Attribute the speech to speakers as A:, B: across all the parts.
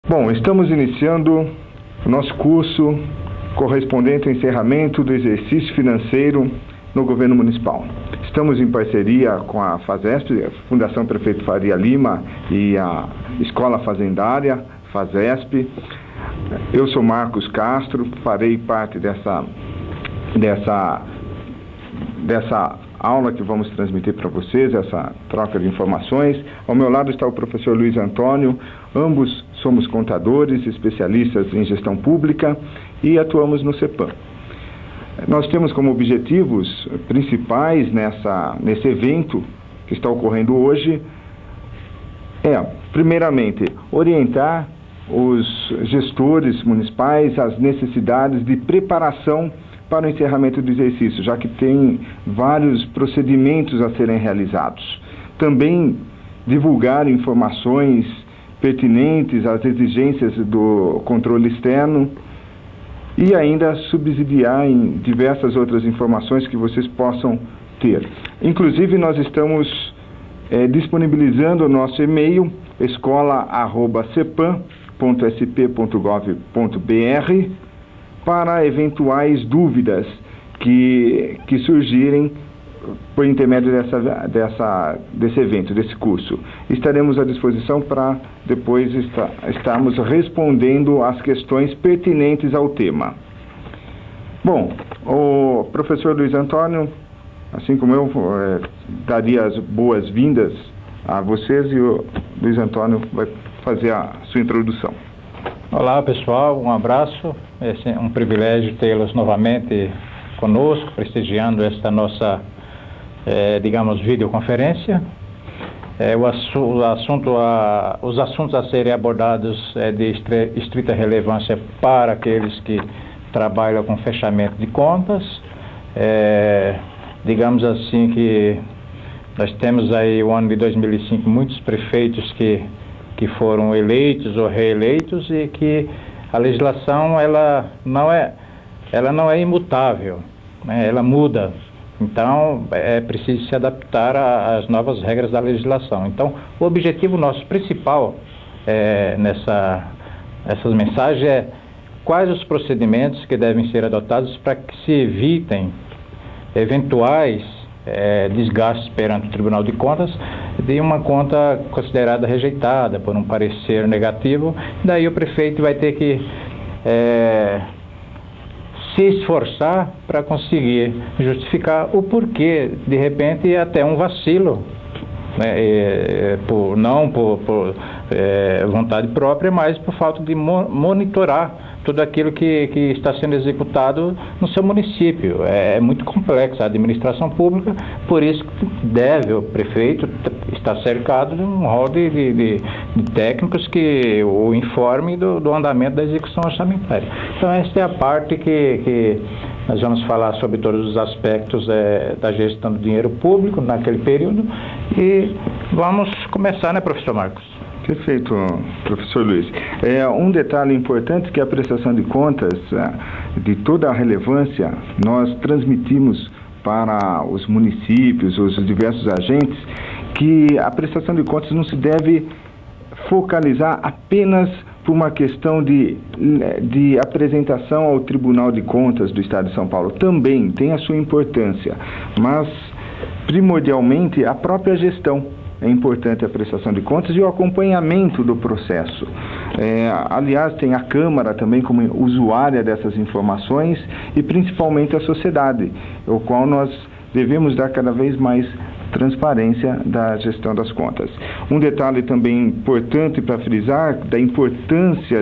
A: Bom, estamos iniciando o nosso curso correspondente ao encerramento do exercício financeiro no governo municipal. Estamos em parceria com a FASESP, a Fundação Prefeito Faria Lima, e a Escola Fazendária, FASESP. Eu sou Marcos Castro, farei parte dessa aula que vamos transmitir para vocês, essa troca de informações. Ao meu lado está o professor Luiz Antônio, ambos somos contadores, especialistas em gestão pública e atuamos no CEPAM. Nós temos como objetivos principais nesse evento que está ocorrendo hoje, primeiramente, orientar os gestores municipais às necessidades de preparação para o encerramento do exercício, já que tem vários procedimentos a serem realizados. Também divulgar informações pertinentes às exigências do controle externo e ainda subsidiar em diversas outras informações que vocês possam ter. Inclusive, nós estamos disponibilizando o nosso e-mail, escola@cepam.sp.gov.br, para eventuais dúvidas que surgirem por intermédio desse evento, desse curso. Estaremos à disposição para depois estarmos respondendo às questões pertinentes ao tema. Bom, o professor Luiz Antônio, assim como eu, daria as boas-vindas a vocês, e o Luiz Antônio vai fazer a sua introdução.
B: Olá pessoal, um abraço, é um privilégio tê-los novamente conosco, prestigiando esta nossa, videoconferência. Os assuntos a serem abordados de estrita relevância para aqueles que trabalham com fechamento de contas. Digamos assim que nós temos aí o ano de 2005 muitos prefeitos que foram eleitos ou reeleitos, e que a legislação ela não é imutável, né? Ela muda. Então é preciso se adaptar às novas regras da legislação. Então o objetivo nosso principal nessas mensagens é quais os procedimentos que devem ser adotados para que se evitem eventuais desgastes perante o Tribunal de Contas de uma conta considerada rejeitada por um parecer negativo. Daí o prefeito vai ter que se esforçar para conseguir justificar o porquê, de repente, até um vacilo, né? Não por vontade própria, mas por falta de monitorar tudo aquilo que está sendo executado no seu município. É muito complexa a administração pública, por isso que o prefeito está cercado de um rol de técnicos que o informem do andamento da execução orçamentária. Então esta é a parte que nós vamos falar sobre todos os aspectos da gestão do dinheiro público naquele período, e vamos começar, né, professor Marcos?
A: Perfeito, professor Luiz. Um detalhe importante que a prestação de contas, de toda a relevância, nós transmitimos para os municípios, os diversos agentes, que a prestação de contas não se deve focalizar apenas por uma questão de apresentação ao Tribunal de Contas do Estado de São Paulo. Também tem a sua importância, mas primordialmente a própria gestão. É importante a prestação de contas e o acompanhamento do processo. Aliás, tem a Câmara também como usuária dessas informações, e principalmente a sociedade, ao qual nós devemos dar cada vez mais transparência da gestão das contas. Um detalhe também importante para frisar da importância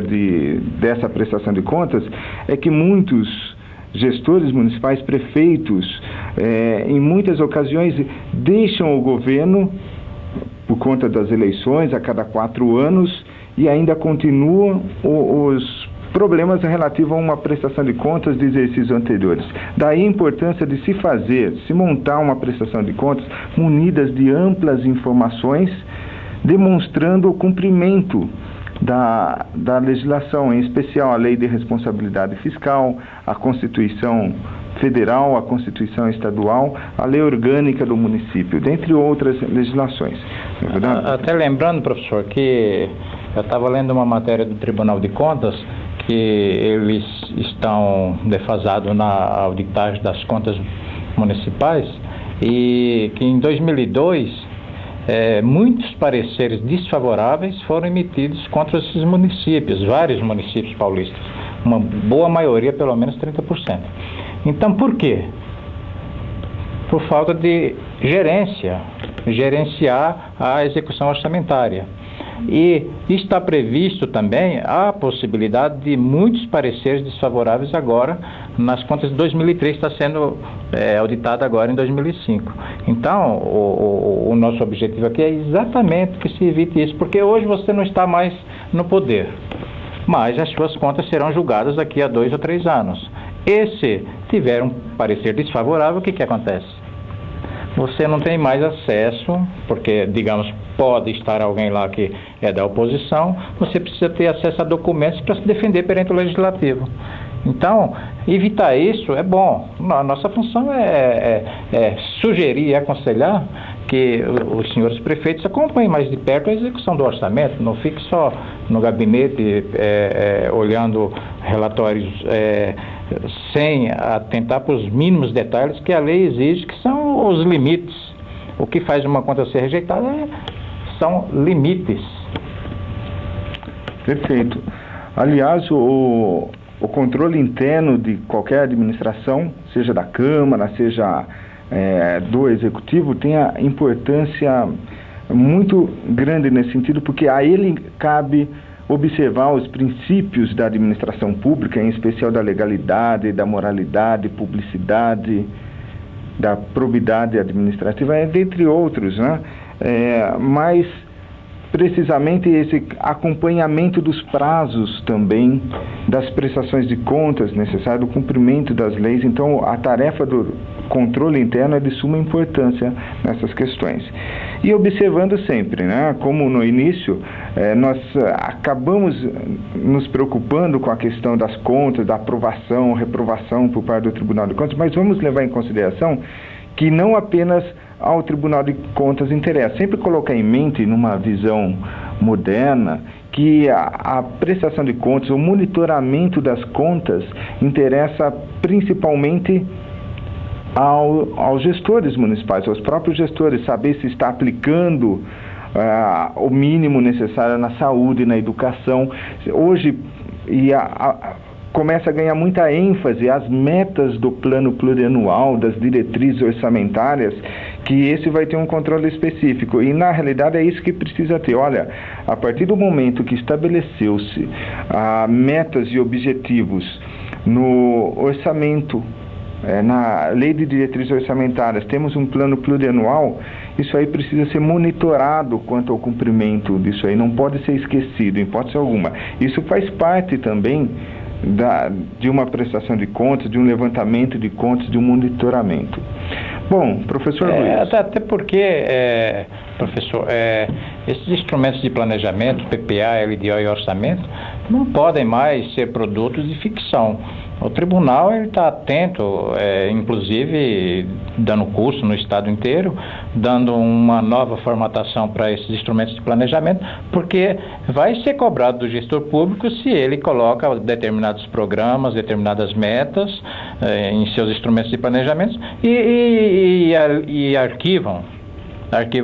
A: dessa prestação de contas é que muitos gestores municipais, prefeitos, em muitas ocasiões deixam o governo por conta das eleições a cada 4 anos, e ainda continuam os problemas relativos a uma prestação de contas de exercícios anteriores. Daí a importância de se montar uma prestação de contas munidas de amplas informações, demonstrando o cumprimento da legislação, em especial a Lei de Responsabilidade Fiscal, a Constituição Federal, a Constituição Estadual, a Lei Orgânica do Município, dentre outras legislações.
B: Até lembrando, professor, que Eu estava lendo uma matéria do Tribunal de Contas que eles estão defasados na auditagem das contas municipais e que em 2002 muitos pareceres desfavoráveis foram emitidos contra esses municípios, vários municípios paulistas, uma boa maioria, pelo menos 30%. Então, por quê? Por falta de gerenciar a execução orçamentária. E está previsto também a possibilidade de muitos pareceres desfavoráveis agora nas contas de 2003, está sendo auditada agora em 2005. Então, o nosso objetivo aqui é exatamente que se evite isso, porque hoje você não está mais no poder, mas as suas contas serão julgadas daqui a 2 ou 3 anos. E se tiver um parecer desfavorável, o que acontece? Você não tem mais acesso, porque, digamos, pode estar alguém lá que é da oposição, você precisa ter acesso a documentos para se defender perante o Legislativo. Então, evitar isso é bom. A nossa função é sugerir e aconselhar que os senhores prefeitos acompanhem mais de perto a execução do orçamento, não fique só no gabinete olhando relatórios sem atentar para os mínimos detalhes que a lei exige, que são os limites. O que faz uma conta ser rejeitada são limites.
A: Perfeito. Aliás, o controle interno de qualquer administração, seja da Câmara, seja do Executivo, tem a importância muito grande nesse sentido, porque a ele cabe observar os princípios da administração pública, em especial da legalidade, da moralidade, publicidade, da probidade administrativa, dentre outros, né? Mas precisamente esse acompanhamento dos prazos também, das prestações de contas necessárias, do cumprimento das leis. Então, a tarefa do controle interno é de suma importância nessas questões. E observando sempre, né, como no início, nós acabamos nos preocupando com a questão das contas, da aprovação, reprovação por parte do Tribunal de Contas, mas vamos levar em consideração que não apenas ao Tribunal de Contas interessa, sempre colocar em mente, numa visão moderna, que a prestação de contas, o monitoramento das contas interessa principalmente aos gestores municipais, aos próprios gestores, saber se está aplicando o mínimo necessário na saúde, na educação. Hoje, começa a ganhar muita ênfase as metas do plano plurianual, das diretrizes orçamentárias, que esse vai ter um controle específico. E, na realidade, é isso que precisa ter. Olha, a partir do momento que estabeleceu-se metas e objetivos no orçamento, na lei de diretrizes orçamentárias, temos um plano plurianual, isso aí precisa ser monitorado quanto ao cumprimento disso aí, não pode ser esquecido, em hipótese alguma. Isso faz parte também de uma prestação de contas, de um levantamento de contas, de um monitoramento. Bom, professor Luiz.
B: Até porque, professor, esses instrumentos de planejamento, PPA, LDO e orçamento, não podem mais ser produtos de ficção. O tribunal está atento, inclusive dando curso no estado inteiro, dando uma nova formatação para esses instrumentos de planejamento, porque vai ser cobrado do gestor público se ele coloca determinados programas, determinadas metas em seus instrumentos de planejamento e arquivam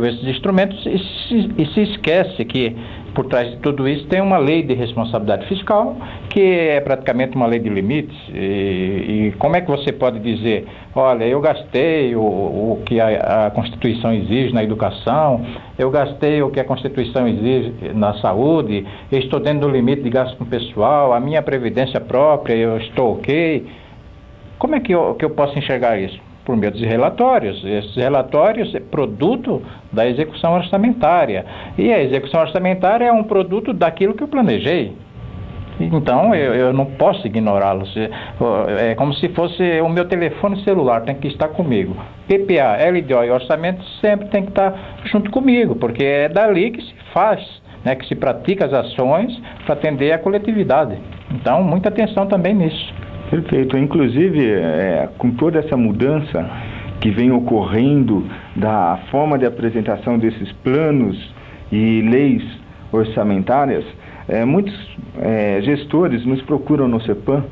B: esses instrumentos e se esquece que por trás de tudo isso tem uma lei de responsabilidade fiscal, que é praticamente uma lei de limites. E como é que você pode dizer, olha, eu gastei o que a Constituição exige na educação, eu gastei o que a Constituição exige na saúde, eu estou dentro do limite de gasto com pessoal, a minha previdência própria, eu estou ok. Como é que eu posso enxergar isso? Por meio de relatórios. Esses relatórios é produto da execução orçamentária. E a execução orçamentária é um produto daquilo que eu planejei. Então, eu não posso ignorá-los. É como se fosse o meu telefone celular, tem que estar comigo. PPA, LDO e orçamento sempre tem que estar junto comigo, porque é dali que se faz, né, que se pratica as ações para atender a coletividade. Então, muita atenção também nisso.
A: Perfeito. Inclusive, com toda essa mudança que vem ocorrendo da forma de apresentação desses planos e leis orçamentárias, muitos gestores nos procuram no CEPAM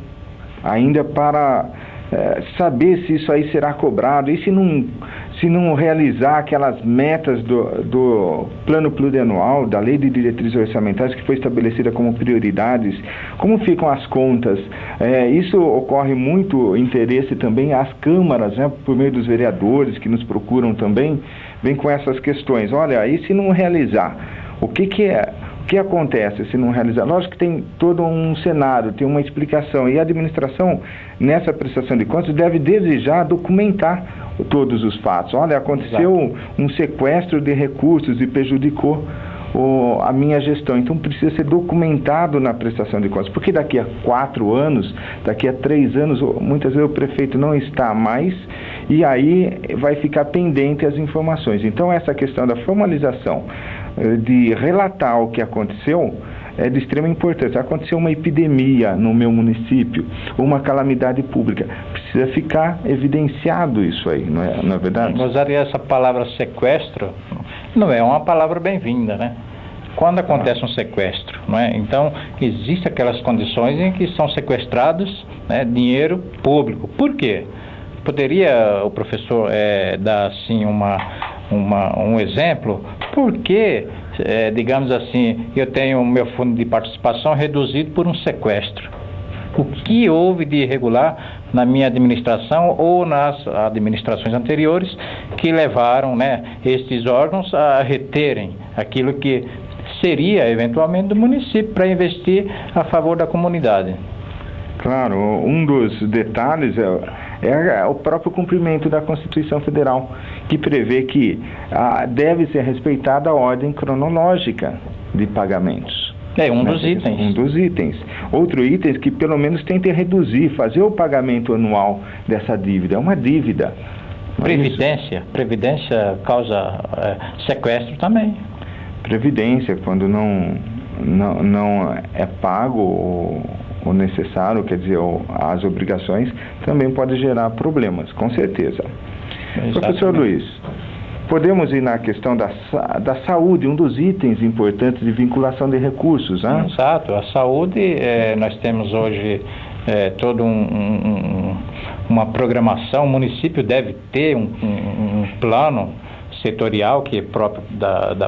A: ainda para saber se isso aí será cobrado e se não realizar aquelas metas do plano plurianual, da lei de diretrizes orçamentárias que foi estabelecida como prioridades, como ficam as contas. Isso ocorre muito interesse também às câmaras, né, por meio dos vereadores que nos procuram também, vem com essas questões. Olha, e se não realizar? O que acontece se não realizar? Lógico que tem todo um cenário, tem uma explicação, e a administração, nessa prestação de contas, deve desejar documentar todos os fatos. Olha, aconteceu um sequestro de recursos e prejudicou a minha gestão, então precisa ser documentado na prestação de contas, porque daqui a 4 anos, daqui a 3 anos, muitas vezes o prefeito não está mais, e aí vai ficar pendente as informações. Então essa questão da formalização, de relatar o que aconteceu, é de extrema importância. Aconteceu uma epidemia no meu município, uma calamidade pública, precisa ficar evidenciado isso aí, não é verdade?
B: Eu usaria essa palavra sequestro, não é uma palavra bem-vinda, né? Quando acontece um sequestro, não é? Então, existem aquelas condições em que são sequestrados, né, dinheiro público. Por quê? Poderia o professor dar assim um exemplo? Porque, digamos assim, eu tenho o meu fundo de participação reduzido por um sequestro. O que houve de irregular na minha administração ou nas administrações anteriores que levaram, né, estes órgãos a reterem aquilo que seria eventualmente do município para investir a favor da comunidade?
A: Claro, um dos detalhes é o próprio cumprimento da Constituição Federal, que prevê que deve ser respeitada a ordem cronológica de pagamentos.
B: Um dos itens.
A: Um dos itens. Outro item que pelo menos tente reduzir, fazer o pagamento anual dessa dívida. É uma dívida.
B: Previdência causa sequestro também.
A: Previdência, quando não é pago o necessário, quer dizer, as obrigações, também pode gerar problemas, com certeza. Exatamente. Professor Luiz, podemos ir na questão da saúde, um dos itens importantes de vinculação de recursos, né?
B: Exato, a saúde, nós temos hoje toda uma programação, o município deve ter um plano setorial que é próprio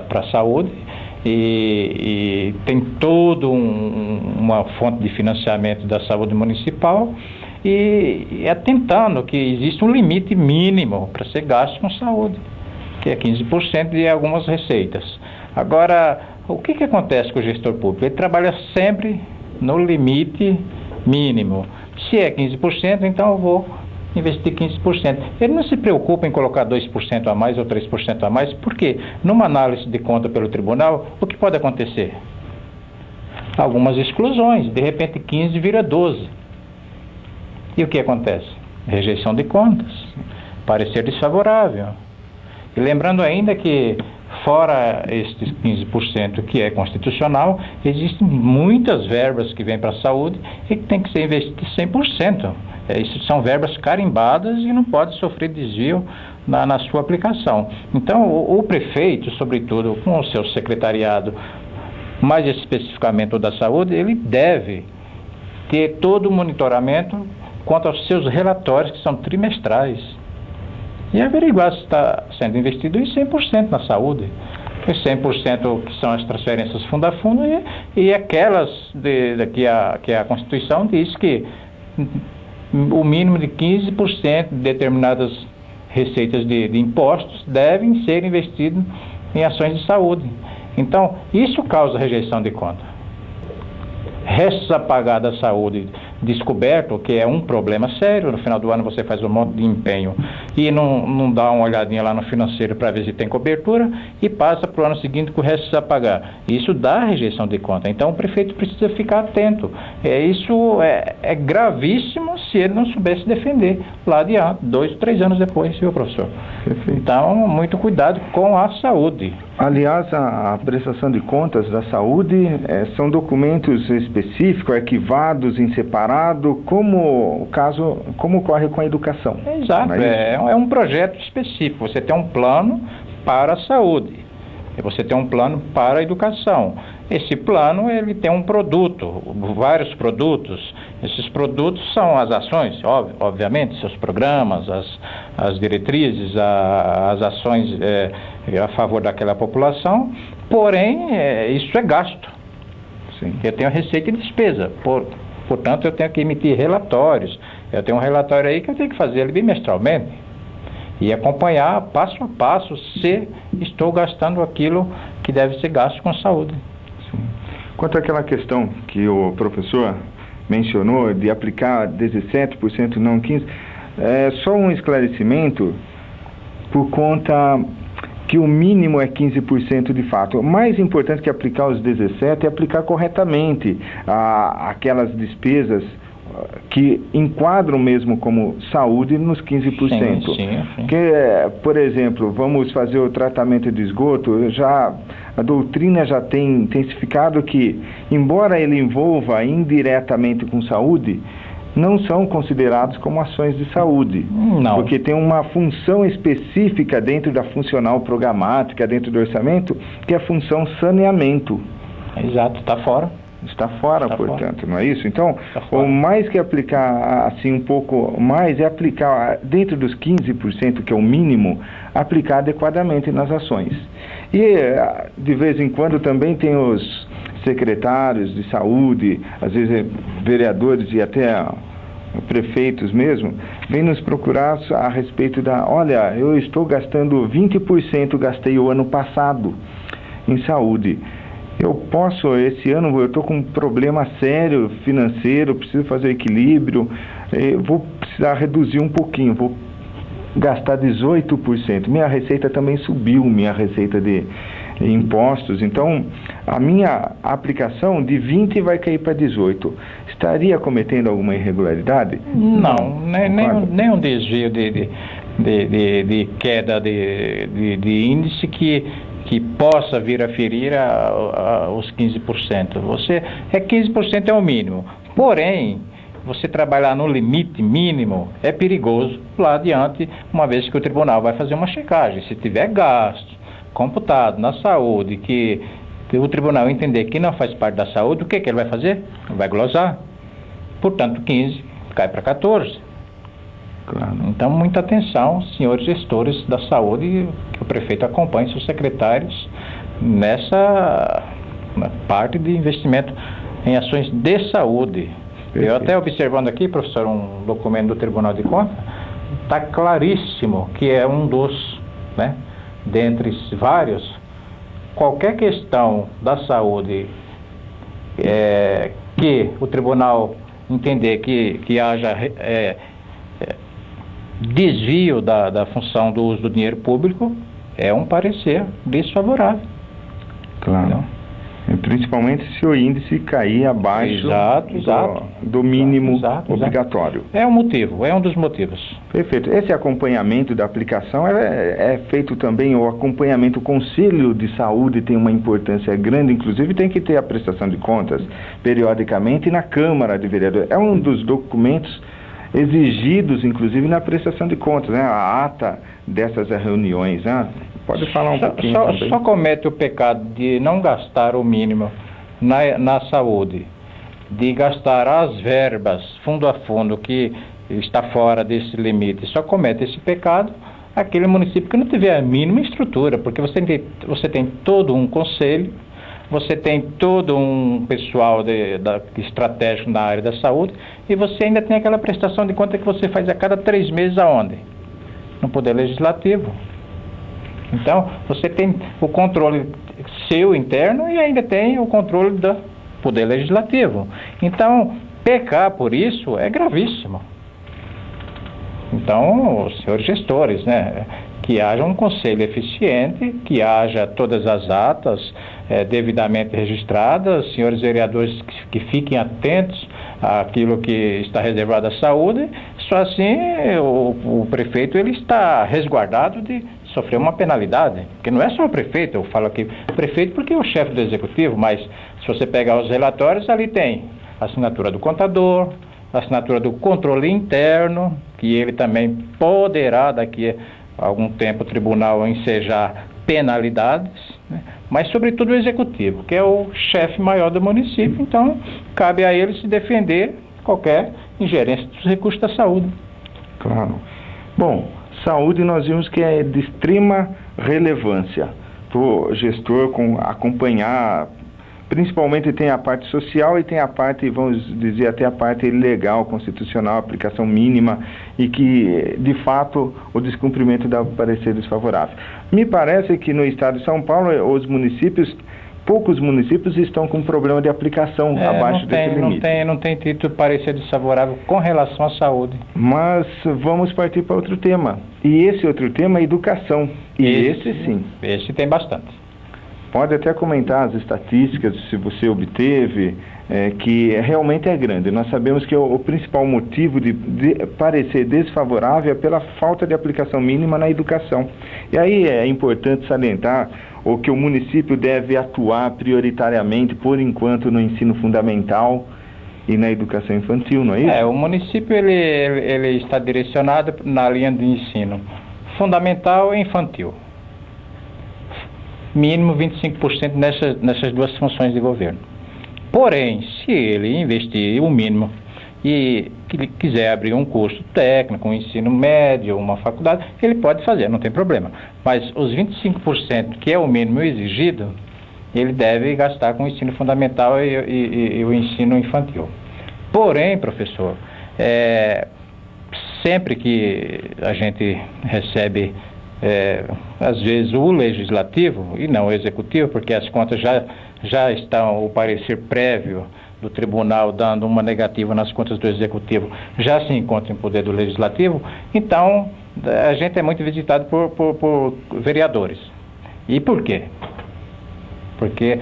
B: para a saúde, e tem toda uma fonte de financiamento da saúde municipal, e atentando que existe um limite mínimo para ser gasto com saúde, que é 15% de algumas receitas. Agora, o que acontece com o gestor público? Ele trabalha sempre no limite mínimo. Se é 15%, então eu vou investir 15%. Ele não se preocupa em colocar 2% a mais ou 3% a mais, porque numa análise de conta pelo tribunal, o que pode acontecer? Algumas exclusões, de repente 15 vira 12. E o que acontece? Rejeição de contas, parecer desfavorável. E lembrando ainda que, fora estes 15% que é constitucional, existem muitas verbas que vêm para a saúde e que tem que ser investido 100%. Isso são verbas carimbadas e não pode sofrer desvio na sua aplicação. Então, o prefeito, sobretudo com o seu secretariado, mais especificamente o da saúde, ele deve ter todo o monitoramento quanto aos seus relatórios, que são trimestrais, e averiguar se está sendo investido em 100% na saúde. Os 100% que são as transferências fundo a fundo e aquelas que a Constituição diz que o mínimo de 15% de determinadas receitas de impostos devem ser investidos em ações de saúde. Então, isso causa rejeição de conta. Restos a pagar da saúde descoberto, que é um problema sério. No final do ano você faz um monte de empenho e não dá uma olhadinha lá no financeiro para ver se tem cobertura e passa para o ano seguinte com o resto a pagar. Isso dá rejeição de conta. Então o prefeito precisa ficar atento. Isso é gravíssimo se ele não soubesse defender lá adiante, 2, 3 anos depois, viu, professor?
A: Perfeito.
B: Então, muito cuidado com a saúde.
A: Aliás, a prestação de contas da saúde são documentos específicos, arquivados em separado, como ocorre com a educação.
B: Exato, é um projeto específico. Você tem um plano para a saúde, você tem um plano para a educação. esse plano ele tem um produto, vários produtos. Esses produtos são as ações, obviamente, seus programas, as diretrizes, as ações a favor daquela população, porém, isso é gasto. Sim. Eu tenho receita e despesa, portanto, eu tenho que emitir relatórios. Eu tenho um relatório aí que eu tenho que fazer ele bimestralmente e acompanhar passo a passo se estou gastando aquilo que deve ser gasto com saúde.
A: Quanto àquela questão que o professor mencionou de aplicar 17%, não 15%, só um esclarecimento por conta que o mínimo é 15% de fato. O mais importante que aplicar os 17% é aplicar corretamente aquelas despesas que enquadram mesmo como saúde nos 15%.
B: Sim.
A: Que, por exemplo, vamos fazer o tratamento de esgoto, a doutrina já tem intensificado que, embora ele envolva indiretamente com saúde, não são considerados como ações de saúde.
B: Não.
A: Porque tem uma função específica dentro da funcional programática, dentro do orçamento, que é a função saneamento.
B: Exato, está fora.
A: Está fora, portanto, não é isso? Então, o mais que aplicar, assim, um pouco mais, é aplicar dentro dos 15%, que é o mínimo, aplicar adequadamente nas ações. E, de vez em quando, também tem os secretários de saúde, às vezes vereadores e até prefeitos mesmo, vêm nos procurar a respeito olha, eu estou gastando 20%, gastei o ano passado em saúde. Esse ano eu estou com um problema sério financeiro, preciso fazer equilíbrio, vou precisar reduzir um pouquinho, vou gastar 18%. Minha receita também subiu, minha receita de impostos, então a minha aplicação de 20 vai cair para 18. Estaria cometendo alguma irregularidade?
B: Não, nem um desvio de queda de índice que possa vir a ferir os 15%. 15% é o mínimo. Porém, você trabalhar no limite mínimo é perigoso lá adiante, uma vez que o tribunal vai fazer uma checagem. Se tiver gasto computado na saúde, que o tribunal entender que não faz parte da saúde, o que ele vai fazer? Vai glosar. Portanto, 15 cai para 14. Claro. Então, muita atenção, senhores gestores da saúde, que o prefeito acompanhe seus secretários nessa parte de investimento em ações de saúde. Perfeito. Eu até observando aqui, professor, um documento do Tribunal de Contas, está claríssimo que é um dos, dentre vários, qualquer questão da saúde que o tribunal entender que haja desvio da função do uso do dinheiro público, é um parecer desfavorável.
A: Claro. Entendeu? Principalmente se o índice cair abaixo do mínimo obrigatório.
B: É um motivo, é um dos motivos.
A: Perfeito. Esse acompanhamento da aplicação é feito também, o acompanhamento, o Conselho de Saúde tem uma importância grande, inclusive tem que ter a prestação de contas periodicamente na Câmara de Vereadores. É um dos documentos exigidos, inclusive, na prestação de contas, a ata dessas reuniões, Pode falar um pouquinho também.
B: Só comete o pecado de não gastar o mínimo na saúde, de gastar as verbas fundo a fundo que está fora desse limite. Só comete esse pecado aquele município que não tiver a mínima estrutura, porque você tem todo um conselho, você tem todo um pessoal estratégico na área da saúde, e você ainda tem aquela prestação de conta que você faz a cada 3 meses aonde? No Poder Legislativo. Então, você tem o controle seu interno e ainda tem o controle do Poder Legislativo. Então, pecar por isso é gravíssimo. Então, os senhores gestores, que haja um conselho eficiente, que haja todas as atas devidamente registradas, senhores vereadores que fiquem atentos àquilo que está reservado à saúde, só assim o prefeito ele está resguardado de sofrer uma penalidade, porque não é só o prefeito, eu falo aqui prefeito porque é o chefe do executivo, mas se você pegar os relatórios, ali tem a assinatura do contador, a assinatura do controle interno, que ele também poderá daqui a algum tempo o tribunal ensejar penalidades, mas sobretudo o executivo, que é o chefe maior do município. Então, cabe a ele se defender de qualquer ingerência dos recursos da saúde.
A: Claro. Bom, saúde nós vimos que é de extrema relevância para o gestor acompanhar. Principalmente tem a parte social e tem a parte, vamos dizer, até a parte legal, constitucional, aplicação mínima, e que, de fato, o descumprimento dá parecer desfavorável. Me parece que no estado de São Paulo, poucos municípios estão com problema de aplicação abaixo desse limite.
B: Não tem tido parecer desfavorável com relação à saúde.
A: Mas vamos partir para outro tema. E esse outro tema é educação. E esse sim.
B: Esse tem bastante.
A: Pode até comentar as estatísticas, se você obteve, que realmente é grande. Nós sabemos que o principal motivo de parecer desfavorável é pela falta de aplicação mínima na educação. E aí é importante salientar que o município deve atuar prioritariamente, por enquanto, no ensino fundamental e na educação infantil, não é isso?
B: O município ele está direcionado na linha de ensino fundamental e infantil. Mínimo 25% nessas duas funções de governo. Porém, se ele investir o mínimo e quiser abrir um curso técnico, um ensino médio, uma faculdade, ele pode fazer, não tem problema. Mas os 25%, que é o mínimo exigido, ele deve gastar com o ensino fundamental e o ensino infantil. Porém, professor, sempre que a gente recebe às vezes o legislativo e não o executivo, porque as contas já estão, o parecer prévio do tribunal dando uma negativa nas contas do executivo já se encontra em poder do legislativo. Então a gente é muito visitado por vereadores. E por quê? Porque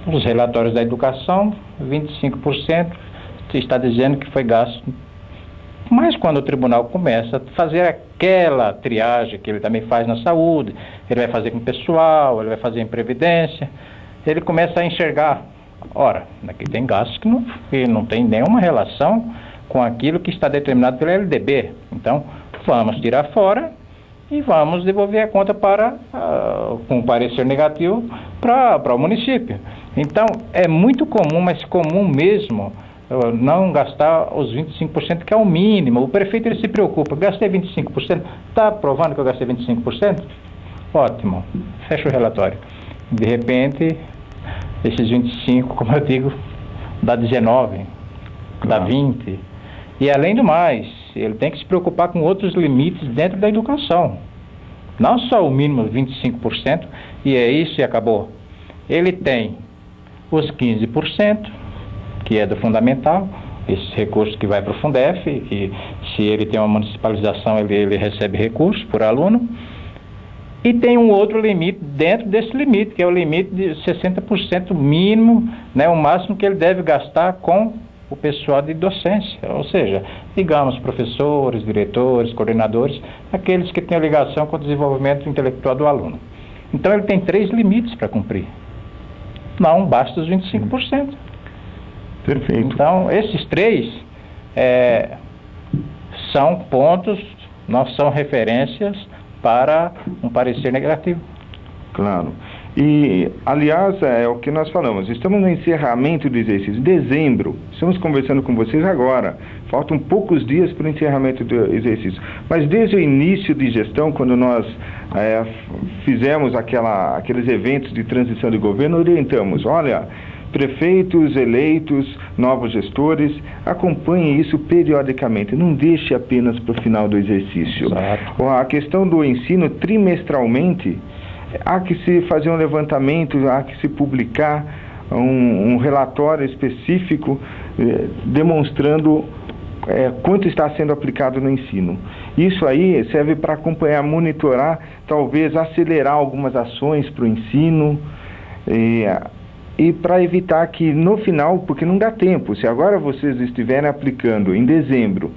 B: os relatórios da educação, 25% está dizendo que foi gasto. Mas quando o tribunal começa a fazer aquela triagem que ele também faz na saúde, ele vai fazer com o pessoal, ele vai fazer em previdência, ele começa a enxergar, ora, aqui tem gastos que não tem nenhuma relação com aquilo que está determinado pela LDB. Então, vamos tirar fora e vamos devolver a conta com parecer negativo para o município. Então, é muito comum, mas comum mesmo, não gastar os 25%, que é o mínimo. O prefeito ele se preocupa, gastei 25%, está provando que eu gastei 25%? Ótimo, fecha o relatório. De repente, esses 25%, como eu digo, dá 19%, dá 20%. E além do mais, ele tem que se preocupar com outros limites dentro da educação. Não só o mínimo 25%, e é isso e acabou. Ele tem os 15%, que é do fundamental, esse recurso que vai para o Fundef, e se ele tem uma municipalização, ele recebe recurso por aluno. E tem um outro limite dentro desse limite, que é o limite de 60% mínimo, né, o máximo que ele deve gastar com o pessoal de docência, ou seja, digamos, professores, diretores, coordenadores, aqueles que têm a ligação com o desenvolvimento intelectual do aluno. Então ele tem 3 limites para cumprir. Não basta os 25%.
A: Perfeito.
B: Então, esses 3 são pontos, não são referências para um parecer negativo.
A: Claro. E, aliás, é o que nós falamos, estamos no encerramento do exercício, dezembro, estamos conversando com vocês agora, faltam poucos dias para o encerramento do exercício, mas desde o início de gestão, quando nós fizemos aqueles eventos de transição de governo, orientamos, olha, prefeitos eleitos, novos gestores, acompanhem isso periodicamente, não deixe apenas para o final do exercício.
B: Exato.
A: A questão do ensino trimestralmente, há que se fazer um levantamento, há que se publicar um relatório específico demonstrando quanto está sendo aplicado no ensino. Isso aí serve para acompanhar, monitorar, talvez acelerar algumas ações para o ensino e para evitar que no final, porque não dá tempo, se agora vocês estiverem aplicando em dezembro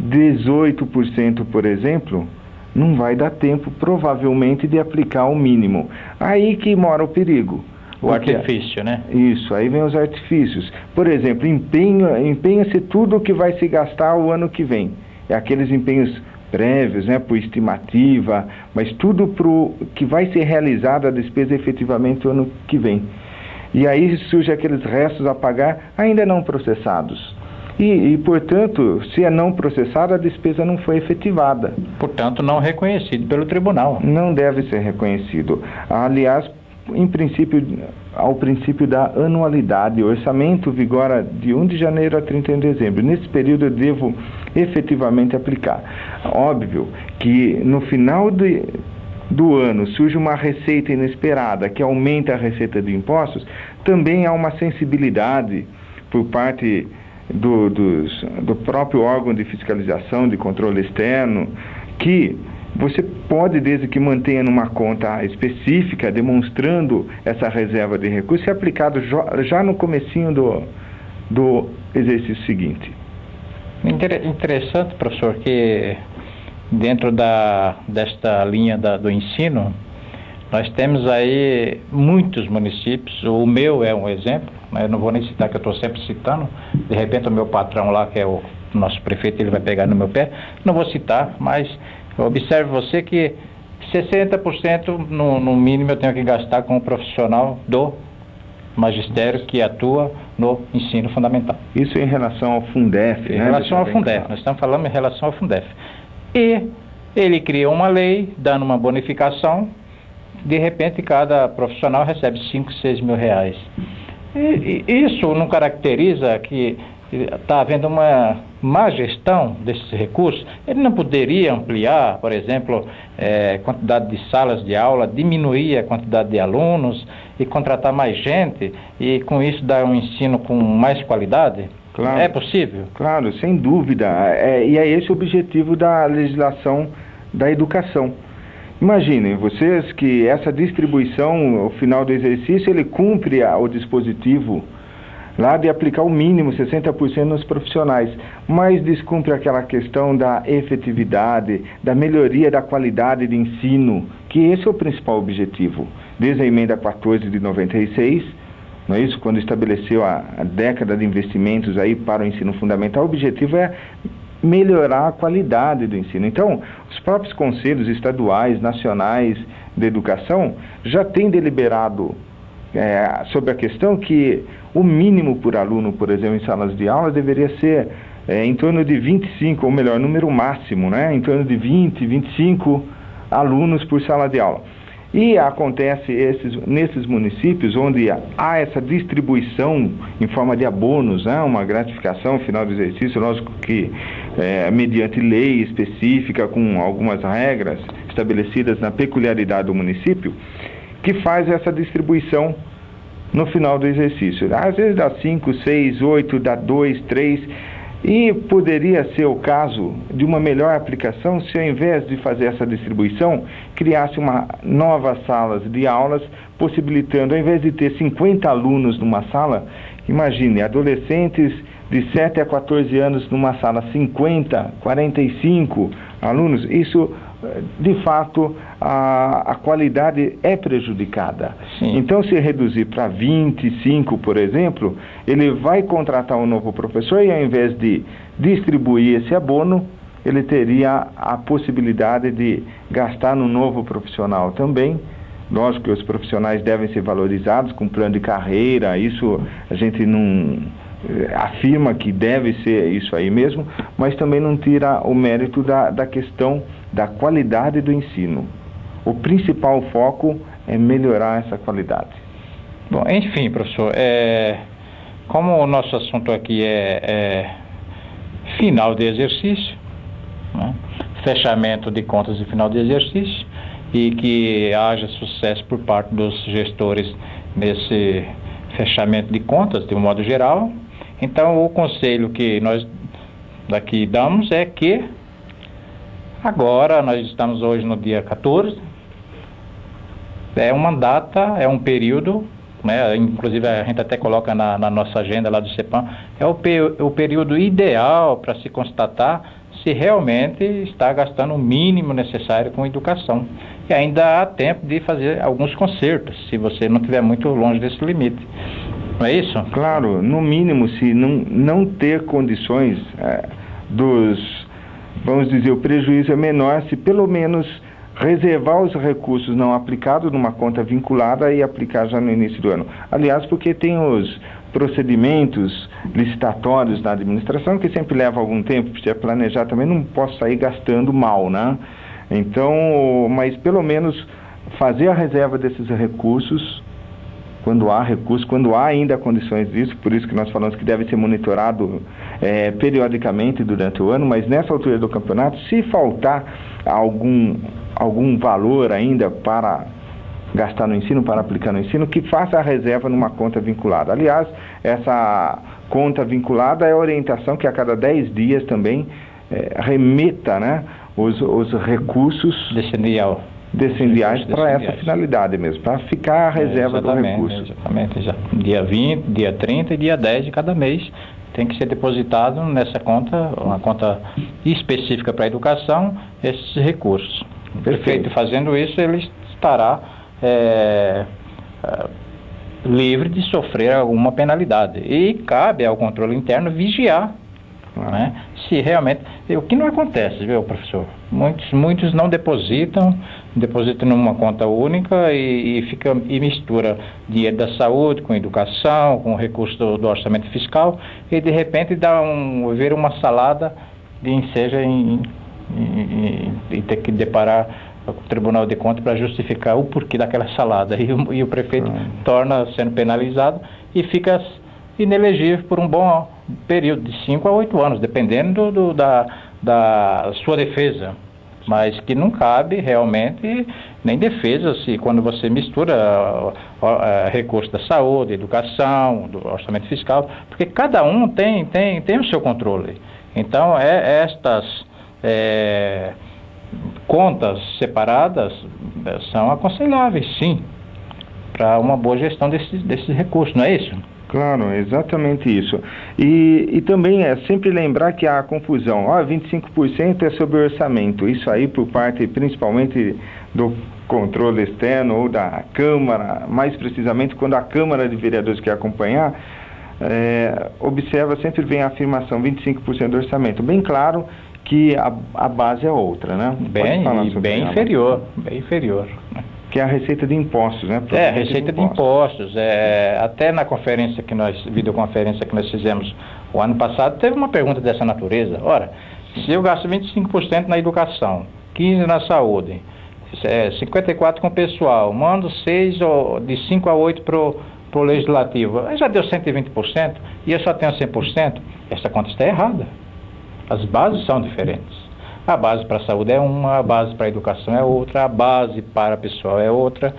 A: 18%, por exemplo, não vai dar tempo, provavelmente, de aplicar o mínimo. Aí que mora o perigo.
B: O artifício, né?
A: Isso, aí vem os artifícios. Por exemplo, empenha-se tudo o que vai se gastar o ano que vem. É aqueles empenhos prévios, né, por estimativa, mas tudo para o que vai ser realizado a despesa efetivamente no ano que vem. E aí surgem aqueles restos a pagar ainda não processados. E, portanto, se é não processada, a despesa não foi efetivada.
B: Portanto, não reconhecido pelo tribunal.
A: Não deve ser reconhecido. Aliás, ao princípio da anualidade, o orçamento vigora de 1 de janeiro a 31 de dezembro. Nesse período eu devo efetivamente aplicar. Óbvio que no final do ano surge uma receita inesperada que aumenta a receita de impostos, também há uma sensibilidade por parte do próprio órgão de fiscalização, de controle externo, que você pode, desde que mantenha numa conta específica, demonstrando essa reserva de recursos, ser aplicado já no comecinho do exercício seguinte.
B: Interessante, professor, que dentro desta linha do ensino, nós temos aí muitos municípios. O meu é um exemplo, né? Eu não vou nem citar, que eu estou sempre citando. De repente o meu patrão lá, que é o nosso prefeito, ele vai pegar no meu pé. Não vou citar, mas observe você que 60% no mínimo eu tenho que gastar com o profissional do magistério que atua no ensino fundamental.
A: Isso em relação ao Fundef,
B: né? Em relação ao Fundef, nós estamos falando em relação ao Fundef. E ele cria uma lei, dando uma bonificação, de repente cada profissional recebe 5, 6 mil reais. E isso não caracteriza que está havendo uma má gestão desses recursos? Ele não poderia ampliar, por exemplo, quantidade de salas de aula, diminuir a quantidade de alunos e contratar mais gente e com isso dar um ensino com mais qualidade? Claro, é possível?
A: Claro, sem dúvida. E é esse o objetivo da legislação da educação. Imaginem vocês que essa distribuição, ao final do exercício, ele cumpre o dispositivo lá de aplicar o mínimo 60% nos profissionais, mas descumpre aquela questão da efetividade, da melhoria da qualidade de ensino, que esse é o principal objetivo. Desde a emenda 14 de 96, não é isso? Quando estabeleceu a década de investimentos aí para o ensino fundamental, o objetivo é melhorar a qualidade do ensino. Então, os próprios conselhos estaduais, nacionais de educação já têm deliberado sobre a questão que o mínimo por aluno, por exemplo, em salas de aula, deveria ser em torno de 25, ou melhor, número máximo, né? Em torno de 20, 25 alunos por sala de aula. E acontece nesses municípios onde há essa distribuição em forma de abonos, né? Uma gratificação no final do exercício, lógico que mediante lei específica, com algumas regras estabelecidas na peculiaridade do município, que faz essa distribuição no final do exercício. Às vezes dá 5, 6, 8, dá 2, 3, e poderia ser o caso de uma melhor aplicação se, ao invés de fazer essa distribuição, criasse novas salas de aulas, possibilitando, ao invés de ter 50 alunos numa sala, imagine, adolescentes de 7 a 14 anos numa sala, 50, 45 alunos, isso, de fato, a qualidade é prejudicada. Sim. Então, se reduzir para 25, por exemplo, ele vai contratar um novo professor e, ao invés de distribuir esse abono, ele teria a possibilidade de gastar no novo profissional também. Lógico que os profissionais devem ser valorizados com plano de carreira, isso a gente não afirma que deve ser isso aí mesmo, mas também não tira o mérito da questão da qualidade do ensino. O principal foco é melhorar essa qualidade.
B: Bom, enfim, professor, como o nosso assunto aqui é final de exercício, né? Fechamento de contas de final de exercício, e que haja sucesso por parte dos gestores nesse fechamento de contas, de um modo geral. Então, o conselho que nós daqui damos é que agora, nós estamos hoje no dia 14, é uma data, é um período, né? Inclusive a gente até coloca na nossa agenda lá do CEPAM, é o período ideal para se constatar se realmente está gastando o mínimo necessário com educação. E ainda há tempo de fazer alguns consertos, se você não estiver muito longe desse limite. Não é isso?
A: Claro, no mínimo, se não ter condições vamos dizer, o prejuízo é menor se pelo menos reservar os recursos não aplicados numa conta vinculada e aplicar já no início do ano. Aliás, porque tem os procedimentos licitatórios na administração que sempre levam algum tempo, precisa planejar também, não posso sair gastando mal, né? Então, mas pelo menos fazer a reserva desses recursos, quando há ainda condições disso, por isso que nós falamos que deve ser monitorado periodicamente durante o ano, mas nessa altura do campeonato, se faltar algum valor ainda para gastar no ensino, para aplicar no ensino, que faça a reserva numa conta vinculada. Aliás, essa conta vinculada é a orientação que a cada 10 dias também remeta, né, os recursos descendiais para essa finalidade mesmo, para ficar a reserva do recurso.
B: Exatamente, dia 20, dia 30 e dia 10 de cada mês tem que ser depositado nessa conta, uma conta específica para a educação, esses recursos. O prefeito fazendo isso, ele estará livre de sofrer alguma penalidade. E cabe ao controle interno vigiar, né, se realmente... O que não acontece, viu, professor? Muitos não depositam numa conta única e mistura dinheiro da saúde com educação, com recurso do orçamento fiscal, e de repente vira uma salada de enseja e ter que deparar com o Tribunal de Contas para justificar o porquê daquela salada. E o prefeito torna sendo penalizado e fica inelegível por um bom período de 5 a 8 anos, dependendo da sua defesa. Mas que não cabe realmente nem defesa quando você mistura recursos da saúde, educação, do orçamento fiscal, porque cada um tem o seu controle. Então, estas contas separadas são aconselháveis, sim, para uma boa gestão desses recursos, não é isso?
A: Claro, exatamente isso. E também é sempre lembrar que há confusão. 25% é sobre o orçamento. Isso aí por parte principalmente do controle externo ou da Câmara, mais precisamente quando a Câmara de Vereadores quer acompanhar, observa, sempre vem a afirmação 25% do orçamento. Bem claro que a base é outra, né?
B: Bem inferior.
A: Que é a receita de impostos, né?
B: A receita de impostos. Até na videoconferência que nós fizemos o ano passado, teve uma pergunta dessa natureza. Ora, se eu gasto 25% na educação, 15% na saúde, 54% com o pessoal, mando 6 de 5 a 8 para o legislativo, já deu 120%, e eu só tenho 100%, essa conta está errada. As bases são diferentes. A base para a saúde é uma, a base para a educação é outra, a base para o pessoal é outra.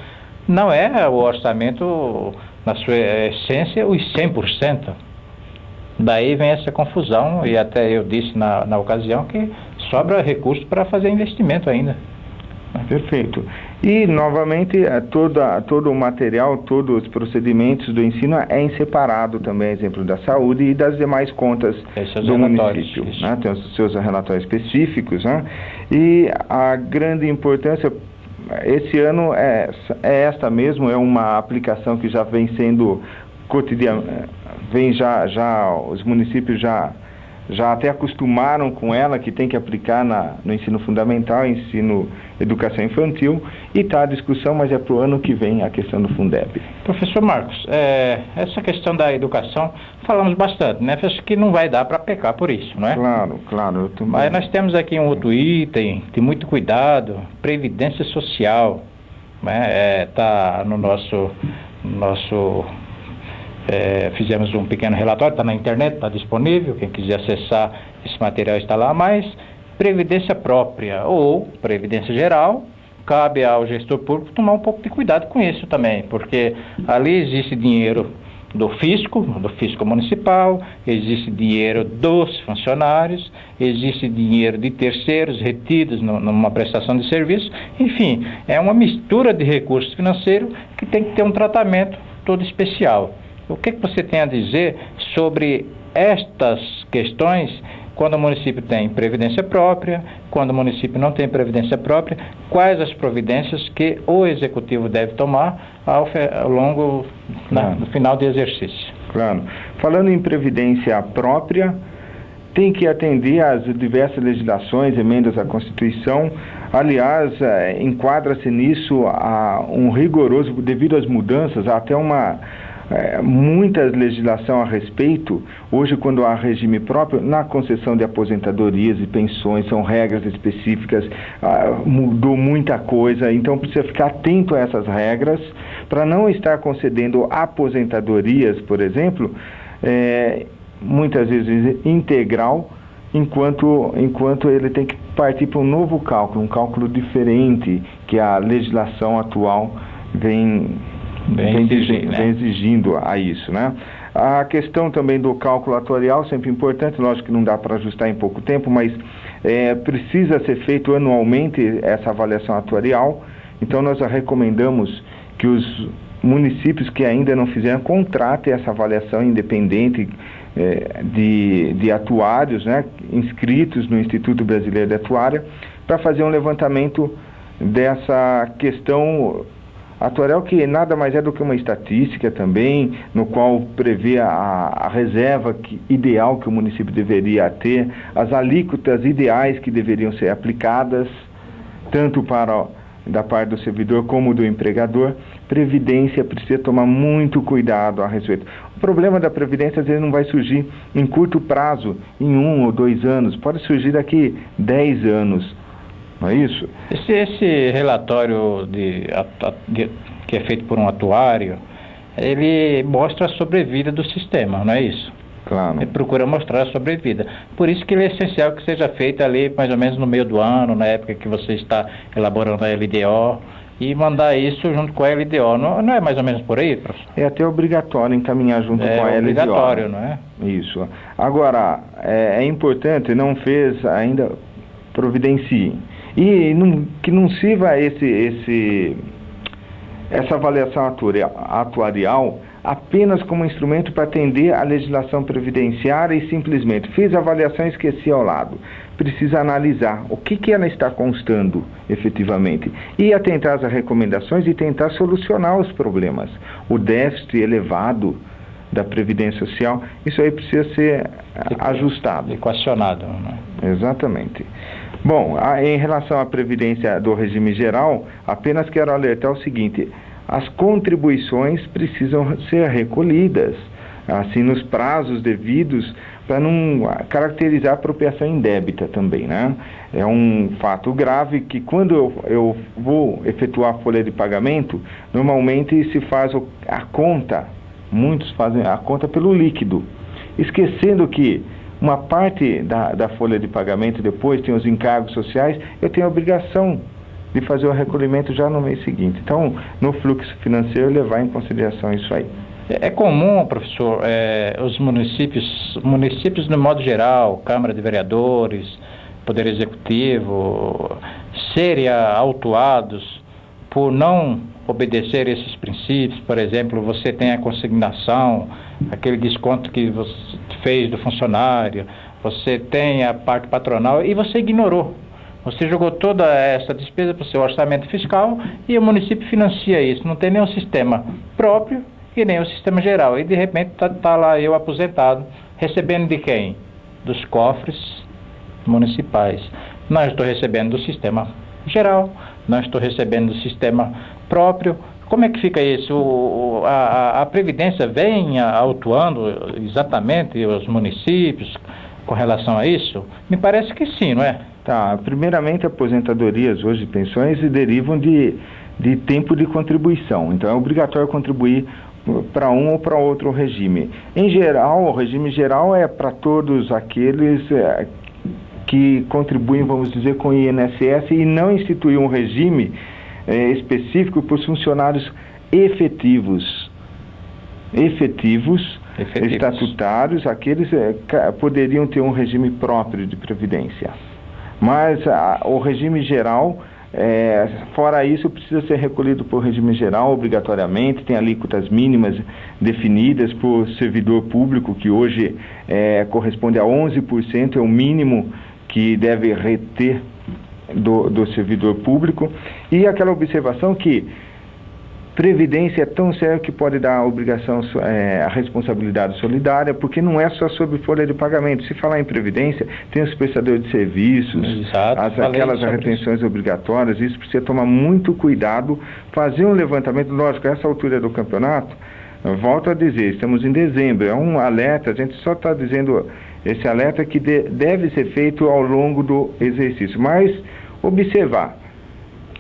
B: Não é o orçamento, na sua essência, os 100%. Daí vem essa confusão, e até eu disse na ocasião que sobra recurso para fazer investimento ainda.
A: Perfeito. E, novamente, todo o material, todos os procedimentos do ensino é em separado também, exemplo da saúde e das demais contas do município. Né? Tem os seus relatórios específicos, né? E a grande importância, esse ano, é esta mesmo, é uma aplicação que já vem sendo cotidiana, os municípios já até acostumaram com ela, que tem que aplicar no ensino fundamental, ensino educação infantil, e está a discussão, mas é para o ano que vem a questão do Fundeb.
B: Professor Marcos, essa questão da educação, falamos bastante, né? Acho que não vai dar para pecar por isso, não é?
A: Claro.
B: Mas nós temos aqui um outro item de muito cuidado, previdência social, né? Está no nosso fizemos um pequeno relatório, está na internet, está disponível, quem quiser acessar esse material está lá, mas previdência própria ou previdência geral, cabe ao gestor público tomar um pouco de cuidado com isso também, porque ali existe dinheiro do fisco municipal, existe dinheiro dos funcionários, existe dinheiro de terceiros retidos numa prestação de serviço, enfim, é uma mistura de recursos financeiros que tem que ter um tratamento todo especial. O que você tem a dizer sobre estas questões quando o município tem previdência própria, quando o município não tem previdência própria, quais as providências que o executivo deve tomar ao longo do final do exercício?
A: Claro. Falando em previdência própria, tem que atender às diversas legislações, emendas à Constituição. Aliás, enquadra-se nisso um rigoroso, devido às mudanças, até muita legislação a respeito. Hoje, quando há regime próprio, na concessão de aposentadorias e pensões, são regras específicas, mudou muita coisa, então precisa ficar atento a essas regras, para não estar concedendo aposentadorias, por exemplo, muitas vezes integral, enquanto ele tem que partir para um novo cálculo, um cálculo diferente que a legislação atual vem exigindo a isso, né? A questão também do cálculo atuarial, sempre importante, lógico que não dá para ajustar em pouco tempo, mas precisa ser feito anualmente essa avaliação atuarial. Então nós recomendamos que os municípios que ainda não fizeram contratem essa avaliação independente de atuários, né, inscritos no Instituto Brasileiro de Atuária, para fazer um levantamento dessa questão atuarial, que nada mais é do que uma estatística também, no qual prevê a reserva ideal que o município deveria ter, as alíquotas ideais que deveriam ser aplicadas, tanto da parte do servidor como do empregador. Previdência precisa tomar muito cuidado a respeito. O problema da Previdência às vezes não vai surgir em curto prazo, em 1 ou 2 anos, pode surgir daqui 10 anos, não é isso?
B: Esse relatório que é feito por um atuário, ele mostra a sobrevida do sistema, não é isso?
A: Claro.
B: Ele procura mostrar a sobrevida. Por isso que ele é essencial que seja feito ali mais ou menos no meio do ano, na época que você está elaborando a LDO, e mandar isso junto com a LDO. Não é mais ou menos por aí, professor?
A: É até obrigatório encaminhar junto com a LDO.
B: É obrigatório, não é?
A: Isso. Agora, é importante, não fez ainda, providencie. E que não sirva essa avaliação atuarial apenas como instrumento para atender a legislação previdenciária e simplesmente fez a avaliação e esqueci ao lado. Precisa analisar o que ela está constando efetivamente e atentar às recomendações e tentar solucionar os problemas. O déficit elevado da Previdência Social, isso aí precisa ser ajustado.
B: Equacionado, né?
A: Exatamente. Bom, em relação à Previdência do regime geral, apenas quero alertar o seguinte: as contribuições precisam ser recolhidas, assim, nos prazos devidos, para não caracterizar a apropriação indébita também, né? É um fato grave que quando eu vou efetuar a folha de pagamento, normalmente se faz a conta, muitos fazem a conta pelo líquido, esquecendo que uma parte da folha de pagamento depois tem os encargos sociais, eu tenho a obrigação de fazer o recolhimento já no mês seguinte. Então, no fluxo financeiro, levar em consideração isso aí.
B: É comum, professor, os municípios no modo geral, Câmara de Vereadores, Poder Executivo, serem autuados por não obedecer esses princípios. Por exemplo, você tem a consignação, aquele desconto que você fez do funcionário, você tem a parte patronal e você ignorou. Você jogou toda essa despesa para o seu orçamento fiscal e o município financia isso. Não tem nenhum sistema próprio e nem o sistema geral. E de repente está lá eu aposentado, recebendo de quem? Dos cofres municipais. Não estou recebendo do sistema geral, não estou recebendo do sistema próprio. Como é que fica isso? A Previdência vem autuando exatamente os municípios com relação a isso? Me parece que sim, não é?
A: Tá, primeiramente, aposentadorias hoje, pensões, derivam de tempo de contribuição. Então, é obrigatório contribuir para um ou para outro regime. Em geral, o regime geral é para todos aqueles que contribuem, vamos dizer, com o INSS e não instituir um regime específico para os funcionários efetivos, estatutários, aqueles poderiam ter um regime próprio de previdência. Mas o regime geral, fora isso, precisa ser recolhido por regime geral obrigatoriamente, tem alíquotas mínimas definidas por servidor público, que hoje corresponde a 11%, é o mínimo que deve reter do servidor público. E aquela observação que Previdência é tão sério que pode dar a obrigação, a responsabilidade solidária, porque não é só sobre folha de pagamento. Se falar em Previdência, tem os prestadores de serviços, aquelas retenções obrigatórias, isso precisa tomar muito cuidado, fazer um levantamento, lógico, a essa altura do campeonato, volto a dizer, estamos em dezembro, é um alerta, a gente só está dizendo esse alerta que deve ser feito ao longo do exercício, mas observar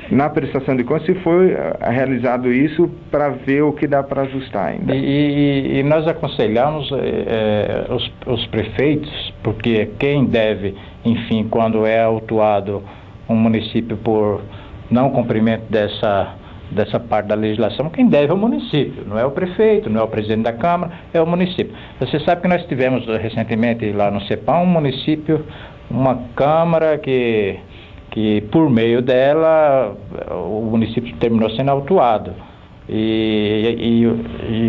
A: na prestação de contas se foi realizado isso para ver o que dá para ajustar ainda.
B: E nós aconselhamos os prefeitos, porque quem deve, enfim, quando é autuado um município por não cumprimento dessa parte da legislação, quem deve é o município, não é o prefeito, não é o presidente da Câmara, é o município. Você sabe que nós tivemos recentemente lá no CEPAM um município, uma Câmara que por meio dela o município terminou sendo autuado. E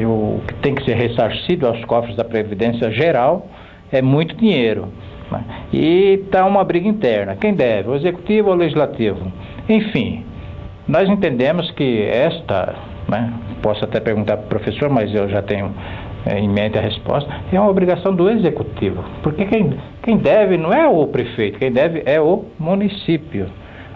B: o que tem que ser ressarcido aos cofres da Previdência Geral é muito dinheiro. Né? E está uma briga interna. Quem deve? O Executivo ou o Legislativo? Enfim, nós entendemos que né, posso até perguntar para o professor, mas eu já tenho em mente a resposta, é uma obrigação do Executivo, porque quem deve não é o prefeito, quem deve é o município.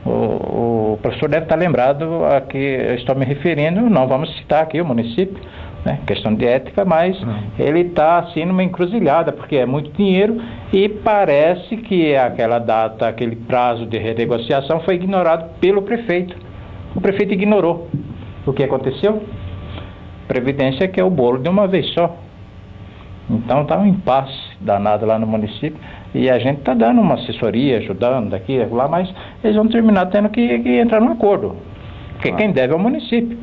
B: O professor deve estar lembrado a que eu estou me referindo, não vamos citar aqui o município, né, questão de ética, mas ele está assim numa encruzilhada, porque é muito dinheiro e parece que aquela data, aquele prazo de renegociação foi ignorado pelo prefeito. O prefeito ignorou. O que aconteceu? Previdência que é o bolo de uma vez só. Então está um impasse danado lá no município e a gente está dando uma assessoria, ajudando daqui e lá, mas eles vão terminar tendo que entrar num acordo. Porque quem deve é o município.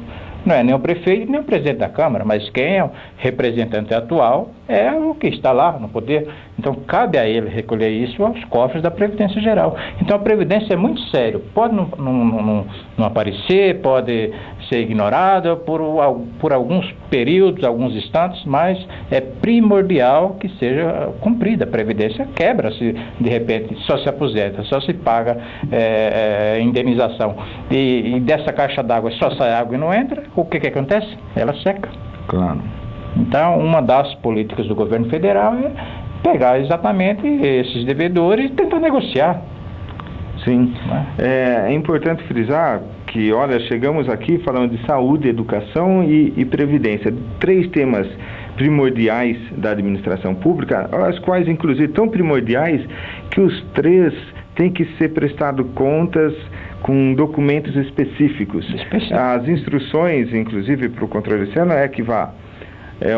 B: Não é nem o prefeito nem o presidente da Câmara, mas quem é o representante atual é o que está lá no poder. Então cabe a ele recolher isso aos cofres da Previdência Geral. Então a Previdência é muito sério, pode não aparecer, pode ser ignorada por alguns períodos, alguns instantes, mas é primordial que seja cumprida. A Previdência quebra se de repente só se aposenta, só se paga indenização e dessa caixa d'água só sai água e não entra, o que acontece? Ela seca.
A: Claro.
B: Então, uma das políticas do governo federal é pegar exatamente esses devedores e tentar negociar.
A: Sim. É importante frisar que, olha, chegamos aqui falando de saúde, educação e previdência. 3 temas primordiais da administração pública, as quais, inclusive, tão primordiais que os 3 têm que ser prestados contas com documentos específicos. As instruções, inclusive, para o controle externo é que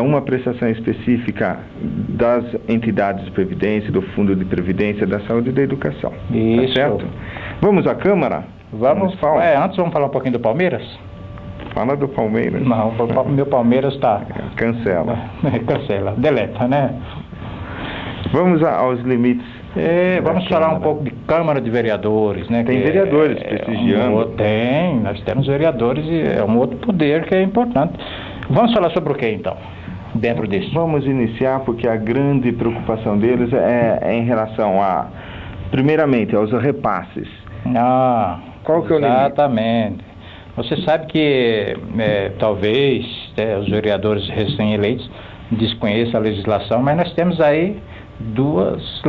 A: uma prestação específica das entidades de previdência, do Fundo de Previdência, da Saúde e da Educação.
B: Isso.
A: Tá certo? Vamos à Câmara?
B: Vamos falar. Antes vamos falar um pouquinho do Palmeiras?
A: Fala do Palmeiras.
B: Não, meu Palmeiras está...
A: Cancela.
B: Cancela, deleta, né?
A: Vamos aos limites.
B: Vamos falar um pouco de Câmara de Vereadores, né?
A: Tem vereadores prestigiando.
B: Nós temos vereadores e é um outro poder que é importante. Vamos falar sobre o que então, dentro disso? Vamos
A: iniciar porque a grande preocupação deles é em relação primeiramente, aos repasses. Qual que é o limite?
B: Exatamente. Você sabe que talvez os vereadores recém-eleitos desconheçam a legislação, mas nós temos aí 2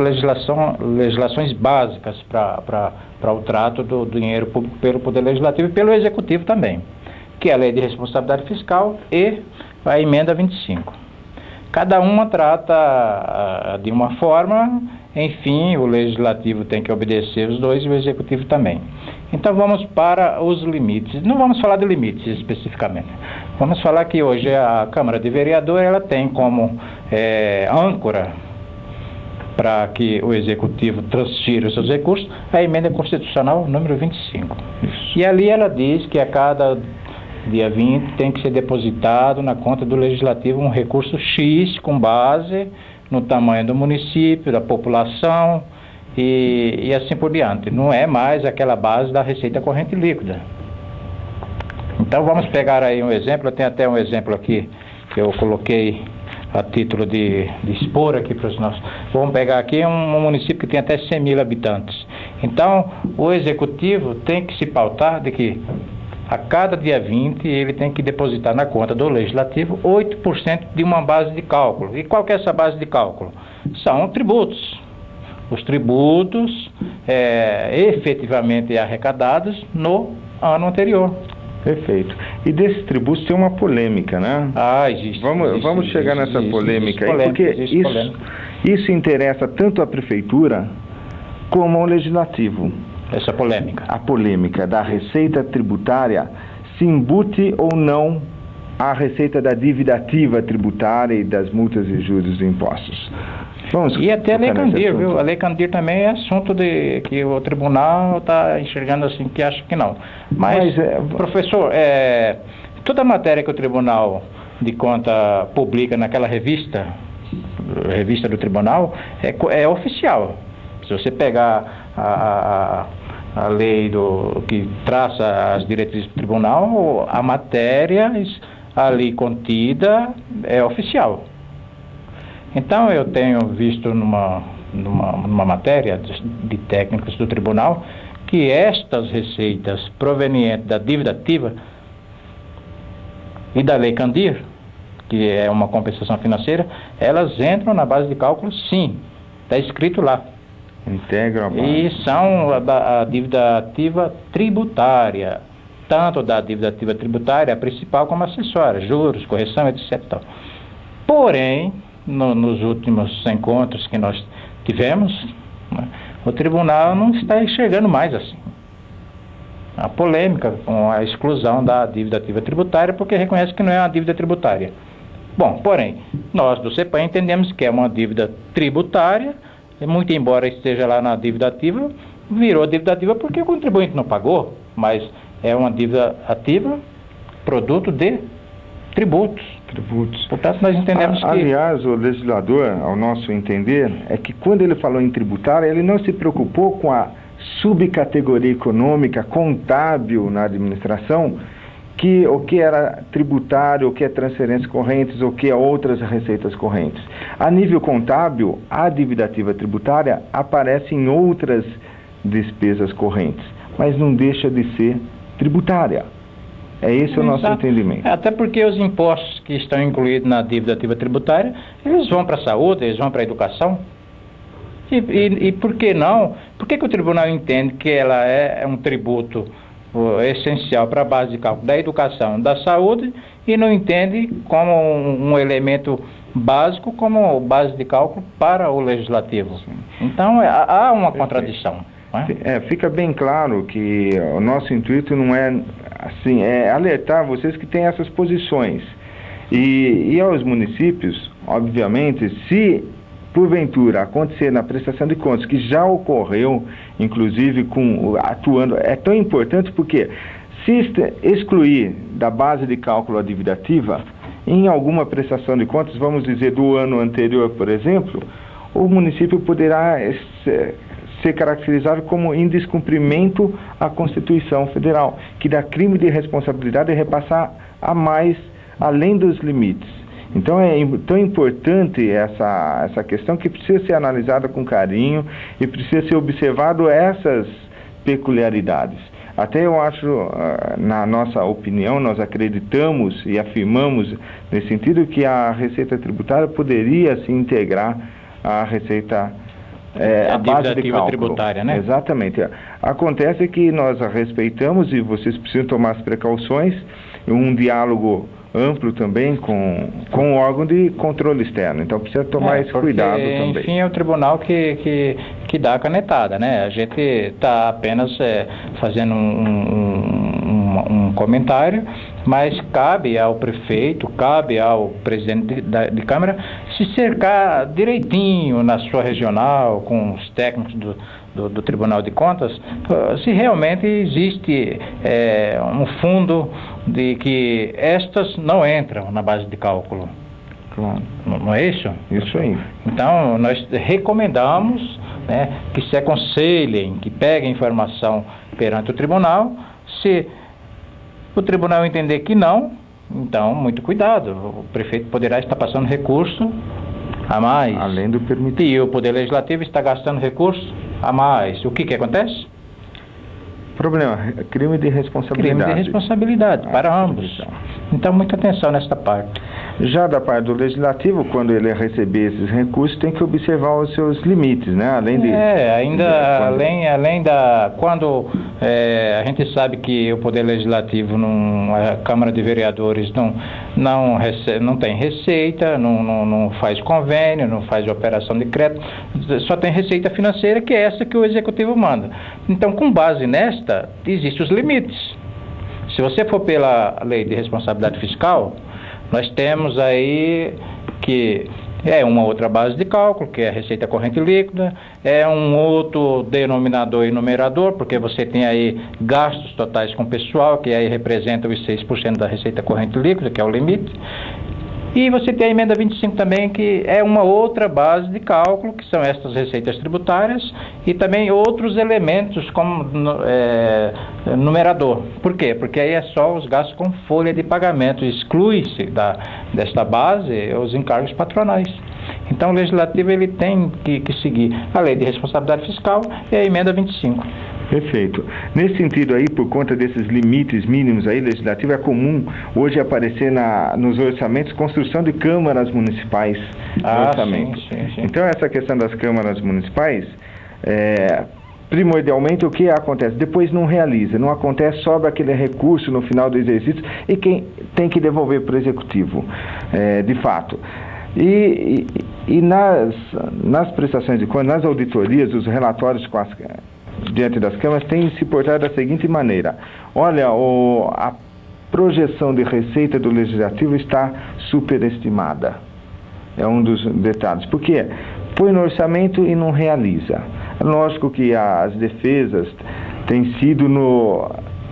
B: legislações básicas para o trato do dinheiro público pelo Poder Legislativo e pelo Executivo também, que é a Lei de Responsabilidade Fiscal e a Emenda 25. Cada uma trata de uma forma, enfim, o Legislativo tem que obedecer os 2 e o Executivo também. Então vamos para os limites. Não vamos falar de limites especificamente. Vamos falar que hoje a Câmara de Vereadores ela tem como âncora para que o Executivo transfira os seus recursos a Emenda Constitucional número 25. Isso. E ali ela diz que a cada dia 20 tem que ser depositado na conta do Legislativo um recurso X com base no tamanho do município, da população e assim por diante. Não é mais aquela base da receita corrente líquida. Então vamos pegar aí um exemplo, eu tenho até um exemplo aqui que eu coloquei a título de expor aqui para os nossos. Vamos pegar aqui um município que tem até 100 mil habitantes. Então, o Executivo tem que se pautar de que A cada dia 20, ele tem que depositar na conta do Legislativo 8% de uma base de cálculo. E qual que é essa base de cálculo? São tributos. Os tributos efetivamente arrecadados no ano anterior.
A: Perfeito. E desses tributos tem uma polêmica, né?
B: Existe.
A: Vamos chegar nessa polêmica aí, porque isso interessa tanto à Prefeitura como ao Legislativo.
B: Essa polêmica.
A: A polêmica da receita tributária, se embute ou não a receita da dívida ativa tributária e das multas e juros de impostos.
B: E até a Lei Candir, viu? A Lei Candir também é assunto que o tribunal está enxergando assim, que acha que não. Mas professor, toda a matéria que o Tribunal de Contas publica naquela revista do tribunal, é oficial. Se você pegar a lei que traça as diretrizes do tribunal, a matéria ali contida é oficial. Então eu tenho visto numa matéria de técnicos do tribunal que estas receitas provenientes da dívida ativa e da Lei Candir, que é uma compensação financeira, elas entram na base de cálculo, sim, está escrito lá.
A: Integra a base.
B: E são a dívida ativa tributária, tanto da dívida ativa tributária, a principal como a acessória, juros, correção, etc. Porém, nos últimos encontros que nós tivemos, né, o tribunal não está enxergando mais assim a polêmica com a exclusão da dívida ativa tributária, porque reconhece que não é uma dívida tributária. Bom, porém, nós do CEPAM entendemos que é uma dívida tributária, e muito embora esteja lá na dívida ativa, virou dívida ativa porque o contribuinte não pagou, mas é uma dívida ativa, produto de tributos. Portanto, nós entendemos que...
A: Aliás, o legislador, ao nosso entender, é que quando ele falou em tributária, ele não se preocupou com a subcategoria econômica contábil na administração, o que era tributário, o que é transferências correntes, o que é outras receitas correntes. A nível contábil, a dívida ativa tributária aparece em outras despesas correntes, mas não deixa de ser tributária. É esse o nosso entendimento.
B: Até porque os impostos que estão incluídos na dívida ativa tributária, eles vão para a saúde, eles vão para a educação. E por que não? Por que o tribunal entende que ela é um tributo essencial para a base de cálculo da educação, da saúde, e não entende como um elemento básico, como base de cálculo para o legislativo? Então, há uma contradição.
A: Fica bem claro que o nosso intuito não é assim, é alertar vocês que têm essas posições. E aos municípios, obviamente, se porventura acontecer na prestação de contas, que já ocorreu, inclusive atuando, é tão importante porque se excluir da base de cálculo a dívida ativa, em alguma prestação de contas, vamos dizer do ano anterior, por exemplo, o município poderá ser caracterizado como em descumprimento à Constituição Federal, que dá crime de responsabilidade e repassar a mais além dos limites. Então é tão importante essa questão que precisa ser analisada com carinho e precisa ser observado essas peculiaridades. Até eu acho, na nossa opinião, nós acreditamos e afirmamos nesse sentido que a Receita Tributária poderia se integrar à Receita
B: a base de cálculo tributária, né?
A: Exatamente. Acontece que nós a respeitamos e vocês precisam tomar as precauções, um diálogo amplo também com o órgão de controle externo. Então precisa tomar esse cuidado também.
B: Enfim, é o tribunal que dá a canetada, né? A gente está apenas fazendo um comentário, mas cabe ao prefeito, cabe ao presidente de Câmara se cercar direitinho na sua regional, com os técnicos do Tribunal de Contas, se realmente existe um fundo de que estas não entram na base de cálculo.
A: Claro.
B: Não é isso?
A: Isso aí.
B: Então, nós recomendamos, né, que se aconselhem, que peguem informação perante o tribunal. Se o tribunal entender que não, então, muito cuidado. O prefeito poderá estar passando recurso a mais.
A: Além do permitido.
B: E o Poder Legislativo está gastando recurso a mais. O que acontece?
A: Problema, crime de responsabilidade.
B: Crime de responsabilidade para ambos. Então, muita atenção nesta parte.
A: Já da parte do Legislativo, quando ele receber esses recursos, tem que observar os seus limites, né? Além de...
B: Quando a gente sabe que o Poder Legislativo, a Câmara de Vereadores não tem receita, não faz convênio, não faz operação de crédito, só tem receita financeira, que é essa que o Executivo manda. Então, com base nesta, existem os limites. Se você for pela Lei de Responsabilidade Fiscal, nós temos aí que é uma outra base de cálculo, que é a receita corrente líquida, é um outro denominador e numerador, porque você tem aí gastos totais com pessoal, que aí representa os 6% da receita corrente líquida, que é o limite. E você tem a emenda 25 também, que é uma outra base de cálculo, que são estas receitas tributárias, e também outros elementos como numerador. Por quê? Porque aí é só os gastos com folha de pagamento, exclui-se desta base os encargos patronais. Então o Legislativo ele tem que seguir a Lei de Responsabilidade Fiscal e a emenda 25.
A: Perfeito. Nesse sentido aí, por conta desses limites mínimos aí, Legislativo, é comum hoje aparecer nos orçamentos construção de câmaras municipais no orçamento. Sim. Então essa questão das câmaras municipais, primordialmente o que acontece? Depois não realiza, não acontece, sobra aquele recurso no final do exercício e quem tem que devolver para o Executivo, de fato. E nas prestações de contas, nas auditorias, os relatórios diante das câmaras têm se portado da seguinte maneira: olha, a projeção de receita do Legislativo está superestimada. É um dos detalhes. Por quê? Põe no orçamento e não realiza. Lógico que as defesas têm sido,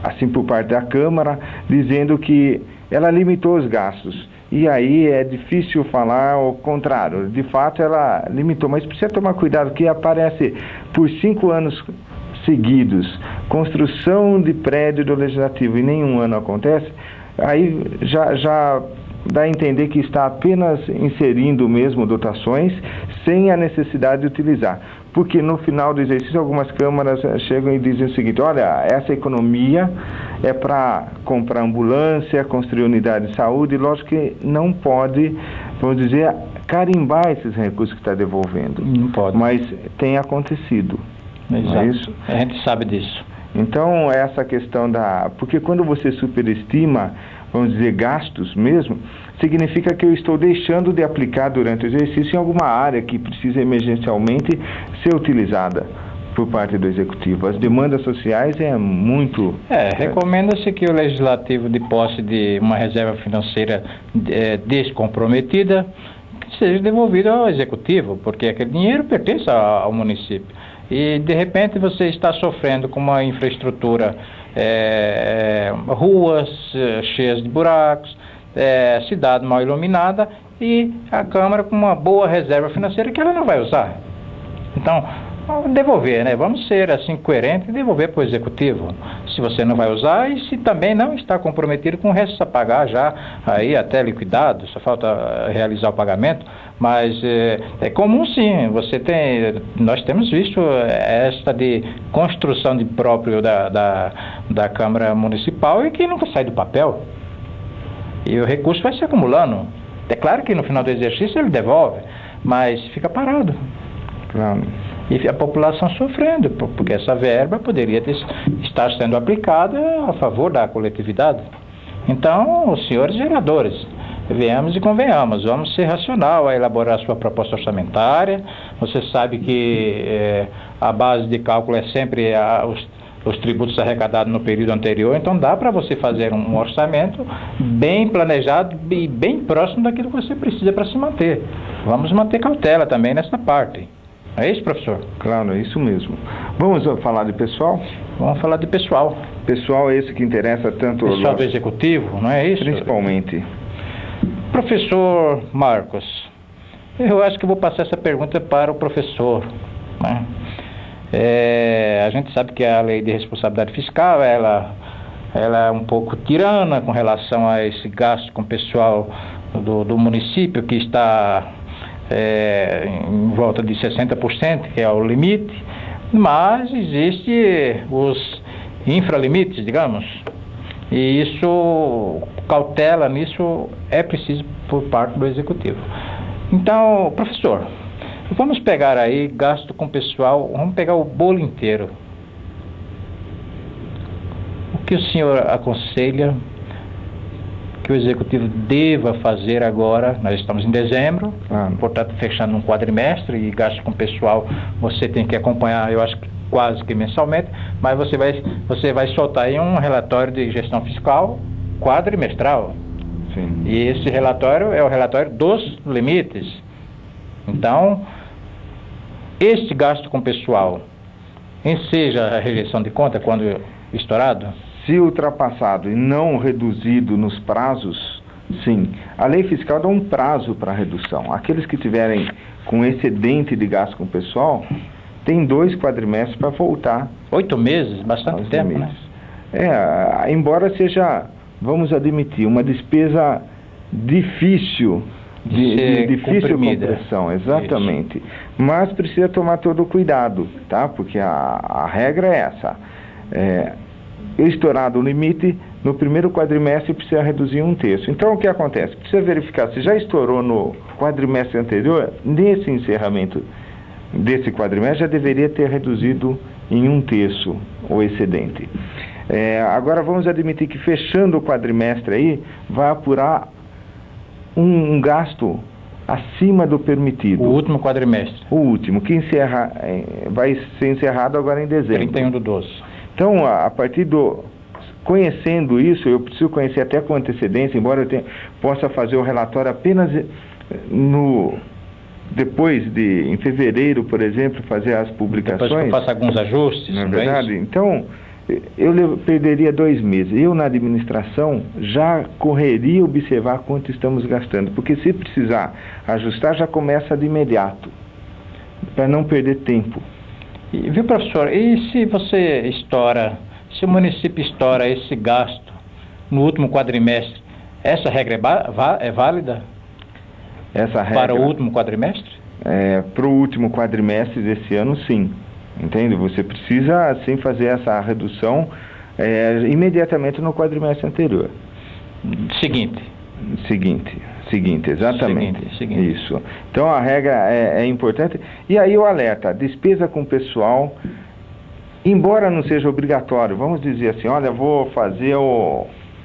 A: assim por parte da Câmara, dizendo que ela limitou os gastos. E aí é difícil falar o contrário. De fato, ela limitou, mas precisa tomar cuidado, que aparece por 5 anos seguidos construção de prédio do Legislativo e nenhum ano acontece, aí já dá a entender que está apenas inserindo mesmo dotações sem a necessidade de utilizar. Porque no final do exercício algumas câmaras chegam e dizem o seguinte: olha, essa economia é para comprar ambulância, construir unidade de saúde, e lógico que não pode, vamos dizer, carimbar esses recursos que está devolvendo.
B: Não pode.
A: Mas tem acontecido.
B: Exato.
A: Não é isso?
B: A gente sabe disso.
A: Então, essa questão porque quando você superestima, vamos dizer, gastos mesmo, significa que eu estou deixando de aplicar durante o exercício em alguma área que precisa emergencialmente ser utilizada por parte do Executivo. As demandas sociais muito...
B: Recomenda-se que o Legislativo, de posse de uma reserva financeira descomprometida, seja devolvido ao Executivo, porque aquele dinheiro pertence ao município. E, de repente, você está sofrendo com uma infraestrutura, ruas cheias de buracos, cidade mal iluminada, e a Câmara com uma boa reserva financeira que ela não vai usar. Então, devolver, né? Vamos ser assim coerentes e devolver para o Executivo, se você não vai usar, e se também não está comprometido com o resto a pagar já, aí até liquidado, só falta realizar o pagamento. Mas é comum sim, nós temos visto esta de construção de próprio da Câmara Municipal e que nunca sai do papel. E o recurso vai se acumulando. É claro que no final do exercício ele devolve, mas fica parado.
A: Claro.
B: E a população sofrendo, porque essa verba poderia estar sendo aplicada a favor da coletividade. Então, os senhores vereadores, venhamos e convenhamos, vamos ser racional a elaborar a sua proposta orçamentária. Você sabe que a base de cálculo é sempre os tributos arrecadados no período anterior, então dá para você fazer um orçamento bem planejado e bem próximo daquilo que você precisa para se manter. Vamos manter cautela também nessa parte. É isso, professor?
A: Claro, é isso mesmo. Vamos falar de pessoal?
B: Vamos falar de pessoal.
A: Pessoal é esse que interessa tanto...
B: Pessoal do Executivo, não é isso?
A: Principalmente.
B: Professor Marcos, eu acho que vou passar essa pergunta para o professor, né? A gente sabe que a Lei de Responsabilidade Fiscal, ela é um pouco tirana com relação a esse gasto com o pessoal do município, que está em volta de 60%, que é o limite, mas existe os infralimites, digamos, e isso, cautela nisso é preciso por parte do Executivo. Então, professor, vamos pegar aí gasto com pessoal, vamos pegar o bolo inteiro. O que o senhor aconselha que o Executivo deva fazer agora? Nós estamos em dezembro, portanto fechando um quadrimestre, e gasto com pessoal você tem que acompanhar, eu acho que quase que mensalmente, mas você vai soltar aí um relatório de gestão fiscal quadrimestral.
A: Sim.
B: E esse relatório é o relatório dos limites. Então, este gasto com pessoal enseja a rejeição de conta quando estourado?
A: Se ultrapassado e não reduzido nos prazos, sim. A lei fiscal dá um prazo para redução. Aqueles que tiverem com excedente de gasto com pessoal, tem 2 quadrimestres para voltar.
B: 8 meses, bastante tempo,
A: limites,
B: né?
A: Embora seja, vamos admitir, uma despesa difícil de difícil compressão, exatamente. Isso. Mas precisa tomar todo o cuidado, tá? Porque a regra é essa. Estourado o limite, no primeiro quadrimestre precisa reduzir 1/3. Então o que acontece? Precisa verificar se já estourou no quadrimestre anterior. Nesse encerramento desse quadrimestre já deveria ter reduzido em 1/3 o excedente. Agora vamos admitir que fechando o quadrimestre aí vai apurar um gasto acima do permitido.
B: O último quadrimestre.
A: O último, que vai ser encerrado agora em dezembro.
B: 31/12.
A: Então, a partir conhecendo isso, eu preciso conhecer até com antecedência, embora eu possa fazer o relatório apenas depois em fevereiro, por exemplo, fazer as publicações.
B: Depois que eu faço alguns ajustes,
A: não é verdade? Então, eu perderia 2 meses. Eu, na administração, já correria observar quanto estamos gastando, porque se precisar ajustar, já começa de imediato, para não perder tempo.
B: Viu, professor, e se se o município estoura esse gasto no último quadrimestre, essa regra é válida?
A: Essa regra,
B: para o último quadrimestre?
A: Para o último quadrimestre desse ano, sim. Entende? Você precisa, sim, fazer essa redução imediatamente no quadrimestre anterior. Seguinte, exatamente.
B: Seguinte.
A: Isso. Então a regra é importante. E aí o alerta, despesa com pessoal, embora não seja obrigatório, vamos dizer assim, olha, vou fazer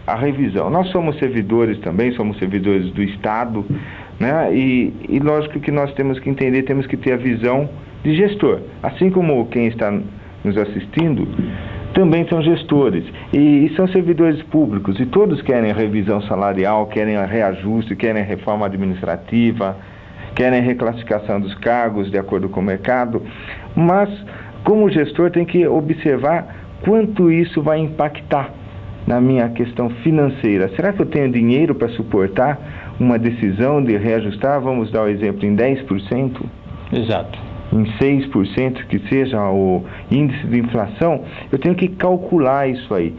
A: a revisão. Nós somos servidores também, somos servidores do Estado, né? E lógico que nós temos que entender, temos que ter a visão de gestor. Assim como quem está nos assistindo também são gestores e são servidores públicos, e todos querem revisão salarial, querem reajuste, querem reforma administrativa, querem reclassificação dos cargos de acordo com o mercado, mas como gestor tem que observar quanto isso vai impactar na minha questão financeira. Será que eu tenho dinheiro para suportar uma decisão de reajustar, vamos dar o exemplo, em 10%?
B: Exato.
A: Em 6%, que seja o índice de inflação, eu tenho que calcular isso aí,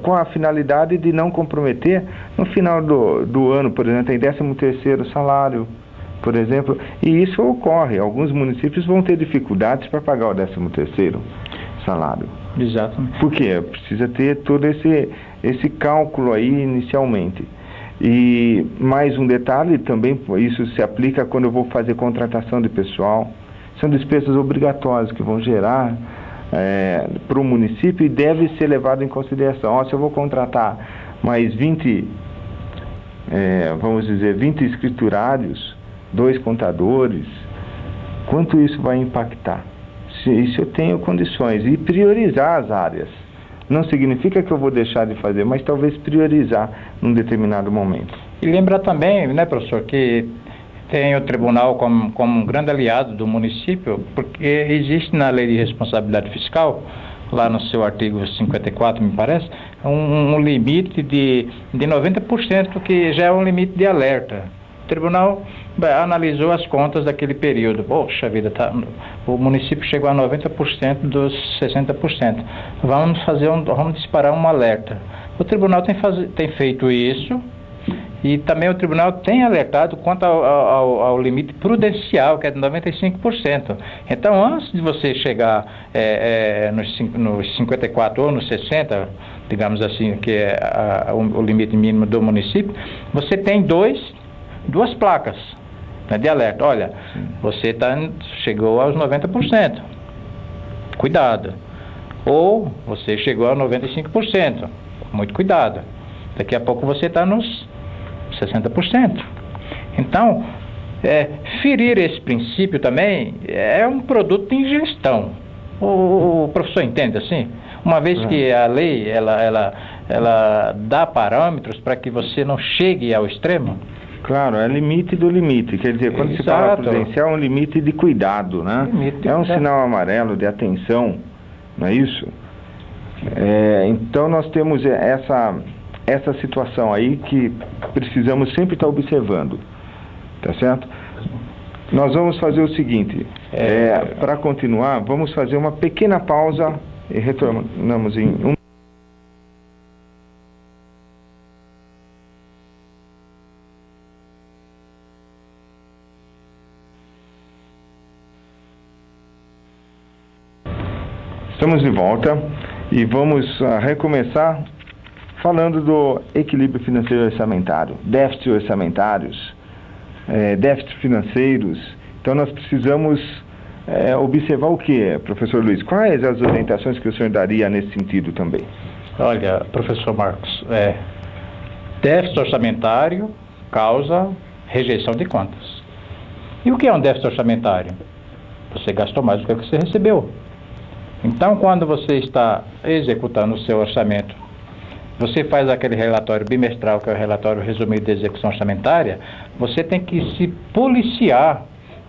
A: com a finalidade de não comprometer no final do ano, por exemplo, tem 13º salário, por exemplo, e isso ocorre. Alguns municípios vão ter dificuldades para pagar o 13º salário.
B: Exatamente.
A: Por quê? Precisa ter todo esse cálculo aí inicialmente. E mais um detalhe também, isso se aplica quando eu vou fazer contratação de pessoal. São despesas obrigatórias que vão gerar para o município e deve ser levado em consideração. Se eu vou contratar mais 20 escriturários, 2 contadores, quanto isso vai impactar? Se eu tenho condições, e priorizar as áreas. Não significa que eu vou deixar de fazer, mas talvez priorizar num determinado momento.
B: E lembrar também, né, professor, que tem o tribunal como um grande aliado do município, porque existe na lei de responsabilidade fiscal, lá no seu artigo 54, me parece, um limite de 90%, que já é um limite de alerta. O tribunal analisou as contas daquele período. Poxa vida, o município chegou a 90% dos 60%. Vamos disparar um alerta. O tribunal tem feito isso E também o tribunal tem alertado quanto ao limite prudencial, que é de 95%. Então, antes de você chegar nos 54 ou nos 60, digamos assim, que é o limite mínimo do município, você tem duas placas, né, de alerta. Olha, você chegou aos 90%, cuidado. Ou você chegou a 95%, muito cuidado. Daqui a pouco você está nos 60%. Então, ferir esse princípio também é um produto de ingestão. O professor entende assim? Uma vez que a lei ela dá parâmetros para que você não chegue ao extremo.
A: Claro, é limite do limite. Quer dizer, quando se fala prudencial, é um limite de cuidado, né? É um sinal amarelo de atenção, não é isso? Então nós temos essa situação aí que precisamos sempre estar observando, tá certo? Nós vamos fazer o seguinte, para continuar, vamos fazer uma pequena pausa e retornamos em um... Estamos de volta e vamos recomeçar falando do equilíbrio financeiro orçamentário, déficits orçamentários, déficits financeiros. Então nós precisamos observar o que, professor Luiz? Quais as orientações que o senhor daria nesse sentido também?
B: Olha, professor Marcos, déficit orçamentário causa rejeição de contas. E o que é um déficit orçamentário? Você gastou mais do que você recebeu. Então, quando você está executando o seu orçamento, você faz aquele relatório bimestral, que é o relatório resumido de execução orçamentária, você tem que se policiar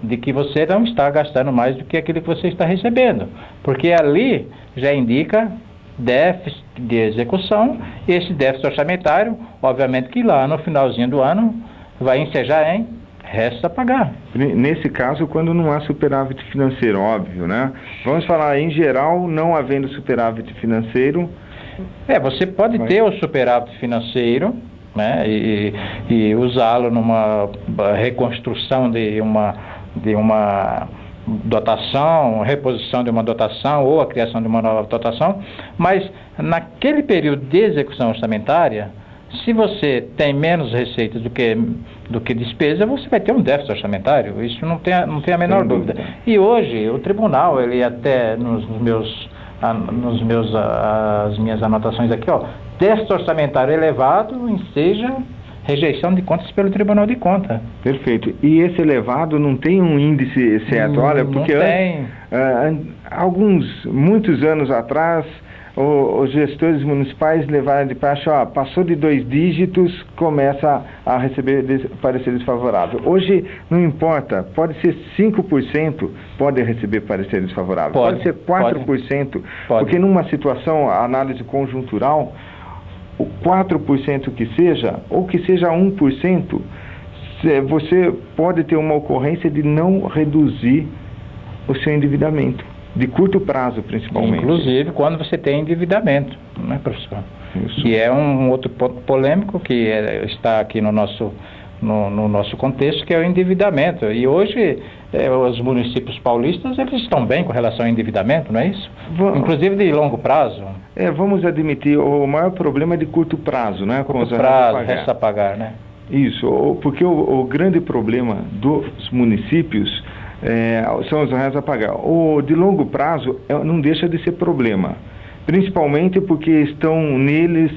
B: de que você não está gastando mais do que aquilo que você está recebendo, porque ali já indica déficit de execução, e esse déficit orçamentário, obviamente que lá no finalzinho do ano, vai ensejar em resta pagar.
A: Nesse caso, quando não há superávit financeiro, óbvio, né? Vamos falar em geral, não havendo superávit financeiro.
B: Você pode ter o superávit financeiro, né? E usá-lo numa reconstrução de uma dotação, reposição de uma dotação ou a criação de uma nova dotação, mas naquele período de execução orçamentária, se você tem menos receitas do que despesa, você vai ter um déficit orçamentário. Isso não tem a menor dúvida. E hoje, o tribunal, ele até as minhas anotações aqui, déficit orçamentário elevado enseja rejeição de contas pelo Tribunal de Contas.
A: Perfeito. E esse elevado não tem um índice certo? Olha, porque muitos anos atrás, os gestores municipais levaram de praxe, passou de 2 dígitos, começa a receber parecer desfavorável. Hoje, não importa, pode ser 5%, pode receber parecer desfavorável. Pode ser 4%, porque numa situação, análise conjuntural, o 4% que seja, ou que seja 1%, você pode ter uma ocorrência de não reduzir o seu endividamento. De curto prazo, principalmente.
B: Inclusive, quando você tem endividamento, né, professor? Isso. Que é um outro ponto polêmico que está aqui no nosso contexto, que é o endividamento. E hoje, os municípios paulistas, eles estão bem com relação ao endividamento, não é isso? Inclusive de longo prazo.
A: Vamos admitir, o maior problema é de curto prazo, né?
B: Curto prazo, resta pagar, né?
A: Isso, porque o grande problema dos municípios são os restos a pagar. O de longo prazo não deixa de ser problema, principalmente porque estão neles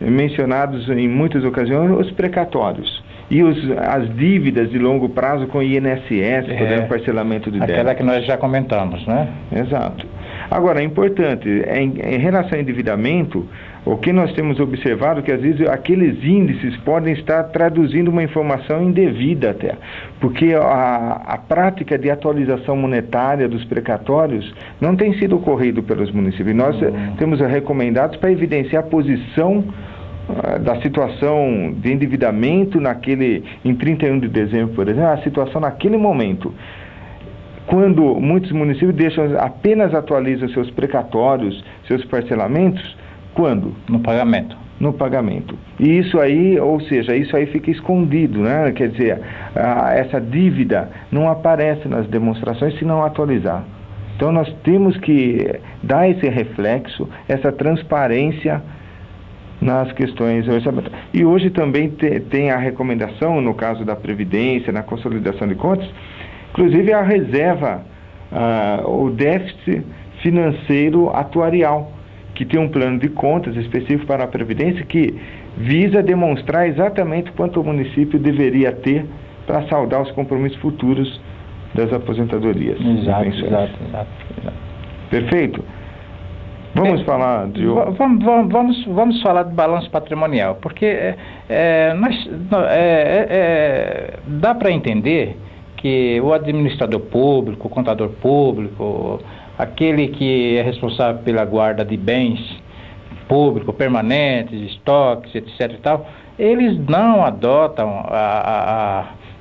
A: mencionados em muitas ocasiões os precatórios e as dívidas de longo prazo com INSS, por parcelamento de débito.
B: Aquela que nós já comentamos, né?
A: Exato. Agora, é importante, em relação ao endividamento, o que nós temos observado é que às vezes aqueles índices podem estar traduzindo uma informação indevida até, porque a prática de atualização monetária dos precatórios não tem sido ocorrido pelos municípios. Nós temos recomendados para evidenciar a posição da situação de endividamento em 31 de dezembro, por exemplo, a situação naquele momento. Quando muitos municípios apenas atualizam seus precatórios, seus parcelamentos, quando?
B: No pagamento.
A: no pagamento. E isso aí, ou seja, isso aí fica escondido, né? Quer dizer, essa dívida não aparece nas demonstrações se não atualizar. Então nós temos que dar esse reflexo, essa transparência nas questões orçamentárias. E hoje também tem a recomendação, no caso da Previdência, na consolidação de contas, inclusive a reserva, o déficit financeiro atuarial, que tem um plano de contas específico para a Previdência que visa demonstrar exatamente quanto o município deveria ter para saldar os compromissos futuros das aposentadorias.
B: Exato.
A: Perfeito? Vamos falar de...
B: Vamos falar de balanço patrimonial, porque dá para entender que o administrador público, o contador público, aquele que é responsável pela guarda de bens públicos, permanentes, estoques, etc. e tal, eles não adotam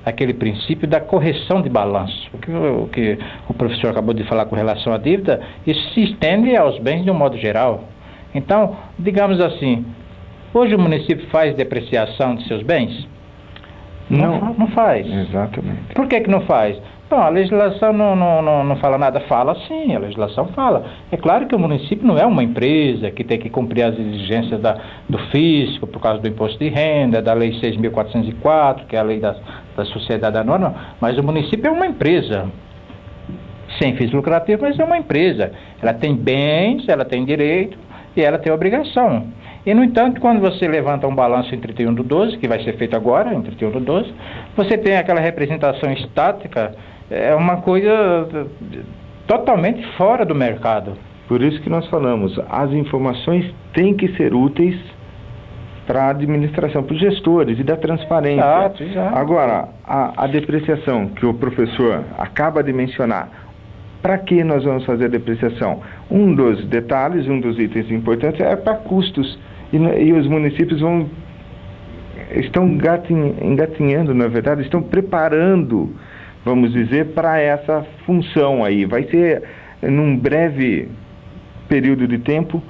B: aquele princípio da correção de balanço. O que o professor acabou de falar com relação à dívida, isso se estende aos bens de um modo geral. Então, digamos assim, hoje o município faz depreciação de seus bens? Não faz.
A: Exatamente.
B: Por que não faz? Bom, a legislação não fala nada. Fala sim, a legislação fala. É claro que o município não é uma empresa que tem que cumprir as exigências do fisco, por causa do imposto de renda, da lei 6.404, que é a lei da sociedade anônima, mas o município é uma empresa, sem fins lucrativos, mas é uma empresa. Ela tem bens, ela tem direito e ela tem obrigação. E, no entanto, quando você levanta um balanço em 31/12, que vai ser feito agora, em 31/12, você tem aquela representação estática, é uma coisa totalmente fora do mercado.
A: Por isso que nós falamos, as informações têm que ser úteis para a administração, para os gestores e da transparência.
B: Exato.
A: Agora, a depreciação que o professor acaba de mencionar, para que nós vamos fazer a depreciação? Um dos detalhes, um dos itens importantes é para custos. E os municípios estão engatinhando, na verdade, estão preparando, vamos dizer, para essa função aí. Vai ser, num breve período de tempo,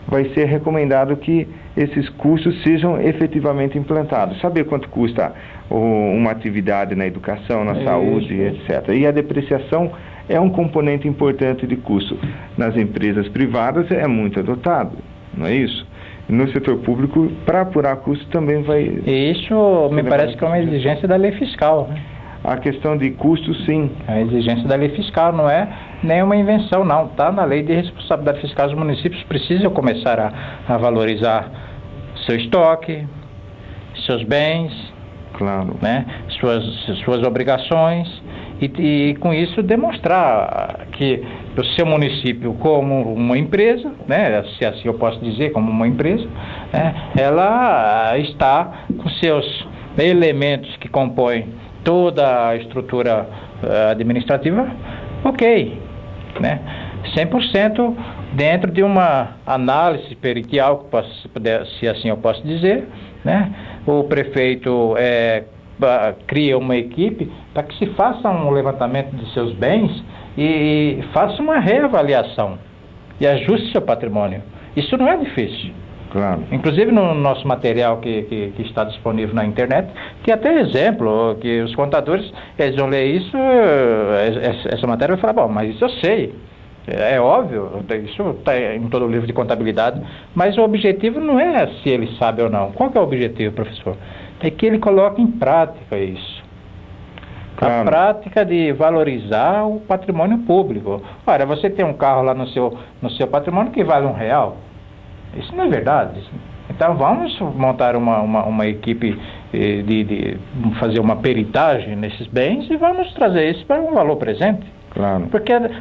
A: vai ser recomendado que esses custos sejam efetivamente implantados. Saber quanto custa uma atividade na educação, na saúde, etc. E a depreciação é um componente importante de custo. Nas empresas privadas é muito adotado, não é isso? No setor público, para apurar custo também vai...
B: Isso me parece que é uma exigência da lei fiscal, né?
A: A questão de custo, sim.
B: A exigência da lei fiscal não é nenhuma invenção, não. Está na lei de responsabilidade fiscal. Os municípios precisam começar a valorizar seu estoque, seus bens,
A: claro,
B: né? Suas obrigações e com isso demonstrar que o seu município, como uma empresa, né, se assim eu posso dizer, como uma empresa, né, ela está com seus elementos que compõem toda a estrutura administrativa, ok, né, 100% dentro de uma análise pericial, se assim eu posso dizer, né, o prefeito cria uma equipe para que se faça um levantamento de seus bens e faça uma reavaliação e ajuste seu patrimônio. Isso não é difícil.
A: Claro.
B: Inclusive no nosso material que está disponível na internet, tem até exemplo, que os contadores, eles vão ler isso, essa matéria vai falar, bom, mas isso eu sei. É óbvio, isso está em todo o livro de contabilidade, mas o objetivo não é se ele sabe ou não. Qual que é o objetivo, professor? É que ele coloque em prática isso. Claro. A prática de valorizar o patrimônio público. Ora, você tem um carro lá no seu patrimônio que vale R$1. Isso não é verdade. Então vamos montar uma equipe de fazer uma peritagem nesses bens e vamos trazer isso para um valor presente.
A: Claro.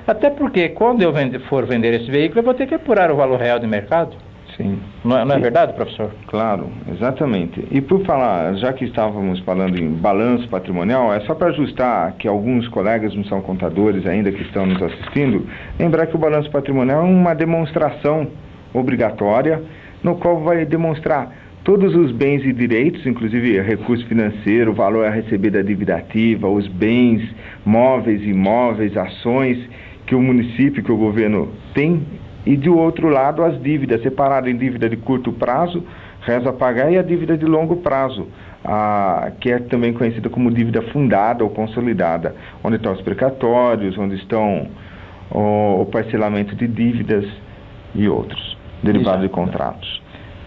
B: Até porque quando eu for vender esse veículo, eu vou ter que apurar o valor real de mercado.
A: Sim.
B: Não é verdade, professor?
A: Claro, exatamente. E por falar, já que estávamos falando em balanço patrimonial, é só para ajustar que alguns colegas não são contadores ainda que estão nos assistindo, lembrar que o balanço patrimonial é uma demonstração obrigatória, no qual vai demonstrar todos os bens e direitos, inclusive recurso financeiro, valor a receber da dívida ativa, os bens móveis, imóveis, ações que o município, que o governo tem, e do outro lado as dívidas, separado em dívida de curto prazo, reza a pagar, e a dívida de longo prazo, que é também conhecida como dívida fundada ou consolidada, onde estão os precatórios, onde estão o parcelamento de dívidas e outros, derivados de contratos.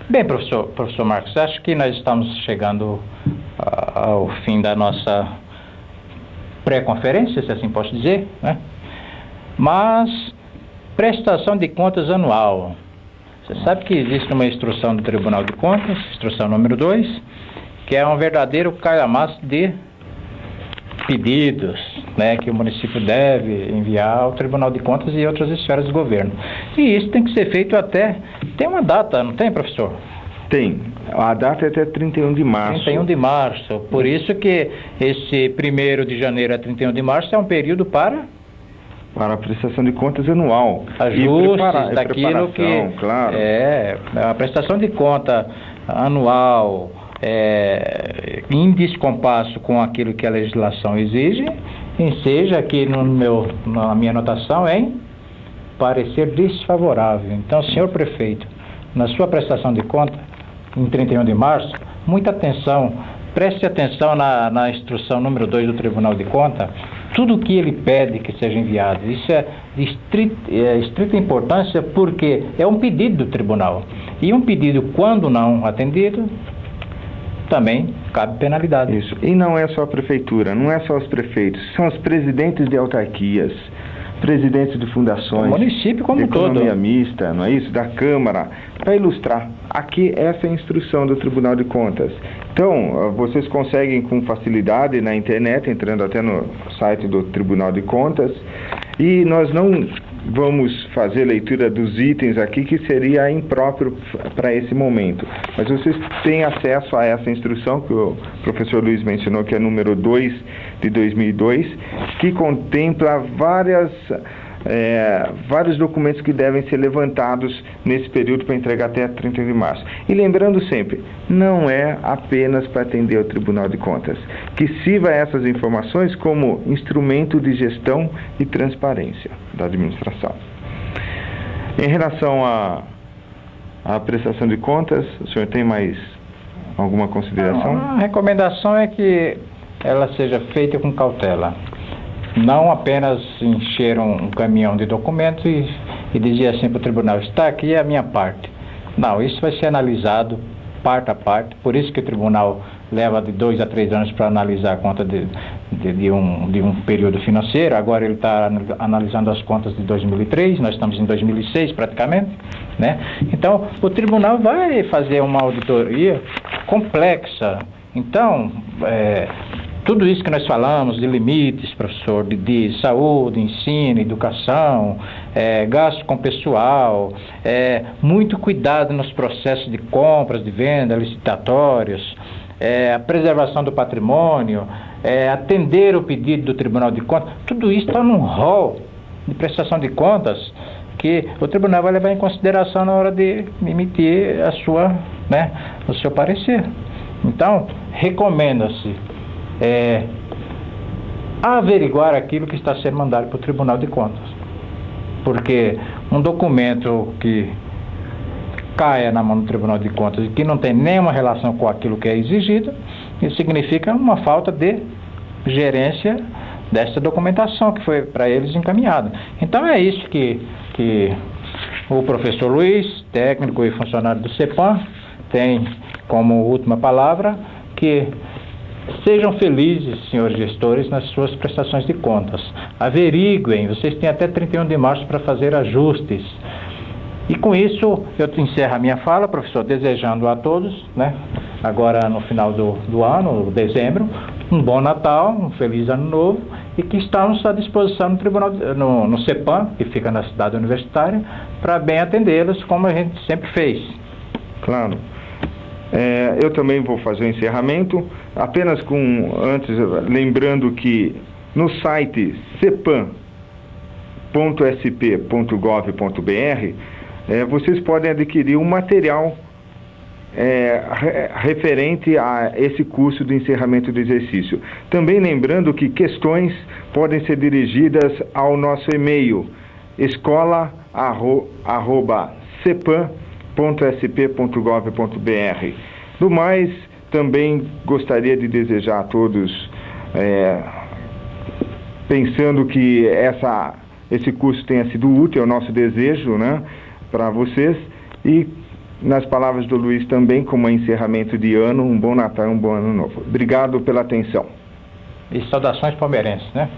B: Bem, professor Marcos, acho que nós estamos chegando ao fim da nossa pré-conferência, se assim posso dizer, né? Mas, prestação de contas anual. Você sabe que existe uma instrução do Tribunal de Contas, instrução número 2, que é um verdadeiro calhamaço de pedidos, né, que o município deve enviar ao Tribunal de Contas e outras esferas do governo. E isso tem que ser feito até... Tem uma data, não tem, professor?
A: Tem. A data é até 31 de março.
B: 31 de março. Por isso que esse 1º de janeiro a 31 de março é um período para
A: a prestação de contas anual.
B: Ajustes daquilo que...
A: Claro.
B: A prestação de conta anual em descompasso com aquilo que a legislação exige, seja aqui na minha anotação em parecer desfavorável. Então, senhor prefeito, na sua prestação de conta, em 31 de março, muita atenção, preste atenção na instrução número 2 do Tribunal de Contas, tudo o que ele pede que seja enviado. Isso é de estrita importância, porque é um pedido do tribunal. E um pedido, quando não atendido, também cabe penalidade.
A: Isso. E não é só a prefeitura, não é só os prefeitos, são os presidentes de autarquias, presidentes de fundações,
B: o município como
A: de economia
B: todo.
A: mista, não é isso? Da Câmara, para ilustrar. Aqui, essa é a instrução do Tribunal de Contas. Então, vocês conseguem com facilidade na internet, entrando até no site do Tribunal de Contas, e nós não vamos fazer leitura dos itens aqui, que seria impróprio para esse momento. Mas vocês têm acesso a essa instrução que o professor Luiz mencionou, que é número 2 de 2002, que contempla vários documentos que devem ser levantados nesse período para entregar até 30 de março. E lembrando sempre, não é apenas para atender ao Tribunal de Contas, que sirva essas informações como instrumento de gestão e transparência da administração. Em relação à prestação de contas, o senhor tem mais alguma consideração?
B: A recomendação é que ela seja feita com cautela. Não apenas encher um caminhão de documentos e dizer assim para o tribunal, está aqui a minha parte. Não, isso vai ser analisado parte a parte, por isso que o tribunal leva de 2 a 3 anos para analisar a conta de um período financeiro. Agora ele está analisando as contas de 2003, nós estamos em 2006 praticamente, né? Então, o tribunal vai fazer uma auditoria complexa. Então, tudo isso que nós falamos de limites, professor, de saúde, ensino, educação, gasto com pessoal, muito cuidado nos processos de compras, de venda, licitatórios, a preservação do patrimônio, atender o pedido do Tribunal de Contas, tudo isso está num rol de prestação de contas que o tribunal vai levar em consideração na hora de emitir o seu parecer. Então, recomenda-se averiguar aquilo que está sendo mandado para o Tribunal de Contas, porque um documento que caia na mão do Tribunal de Contas e que não tem nenhuma relação com aquilo que é exigido, isso significa uma falta de gerência dessa documentação que foi para eles encaminhada. Então é isso que o professor Luiz, técnico e funcionário do CEPAM, tem como última palavra, que sejam felizes, senhores gestores, nas suas prestações de contas. Averiguem, vocês têm até 31 de março para fazer ajustes. E com isso, eu encerro a minha fala, professor, desejando a todos, agora no final do ano, dezembro, um bom Natal, um feliz Ano Novo, e que estamos à disposição no Tribunal, no CEPAM, que fica na cidade universitária, para bem atendê-los, como a gente sempre fez.
A: Claro. Eu também vou fazer o encerramento, apenas antes, lembrando que no site cepam.sp.gov.br vocês podem adquirir um material referente a esse curso de encerramento do exercício. Também lembrando que questões podem ser dirigidas ao nosso e-mail escola@cepam.gov.br. Do mais, também gostaria de desejar a todos, pensando que esse curso tenha sido útil, é o nosso desejo, né, para vocês, e nas palavras do Luiz também, como encerramento de ano, um bom Natal e um bom Ano Novo. Obrigado pela atenção.
B: E saudações palmeirenses, né?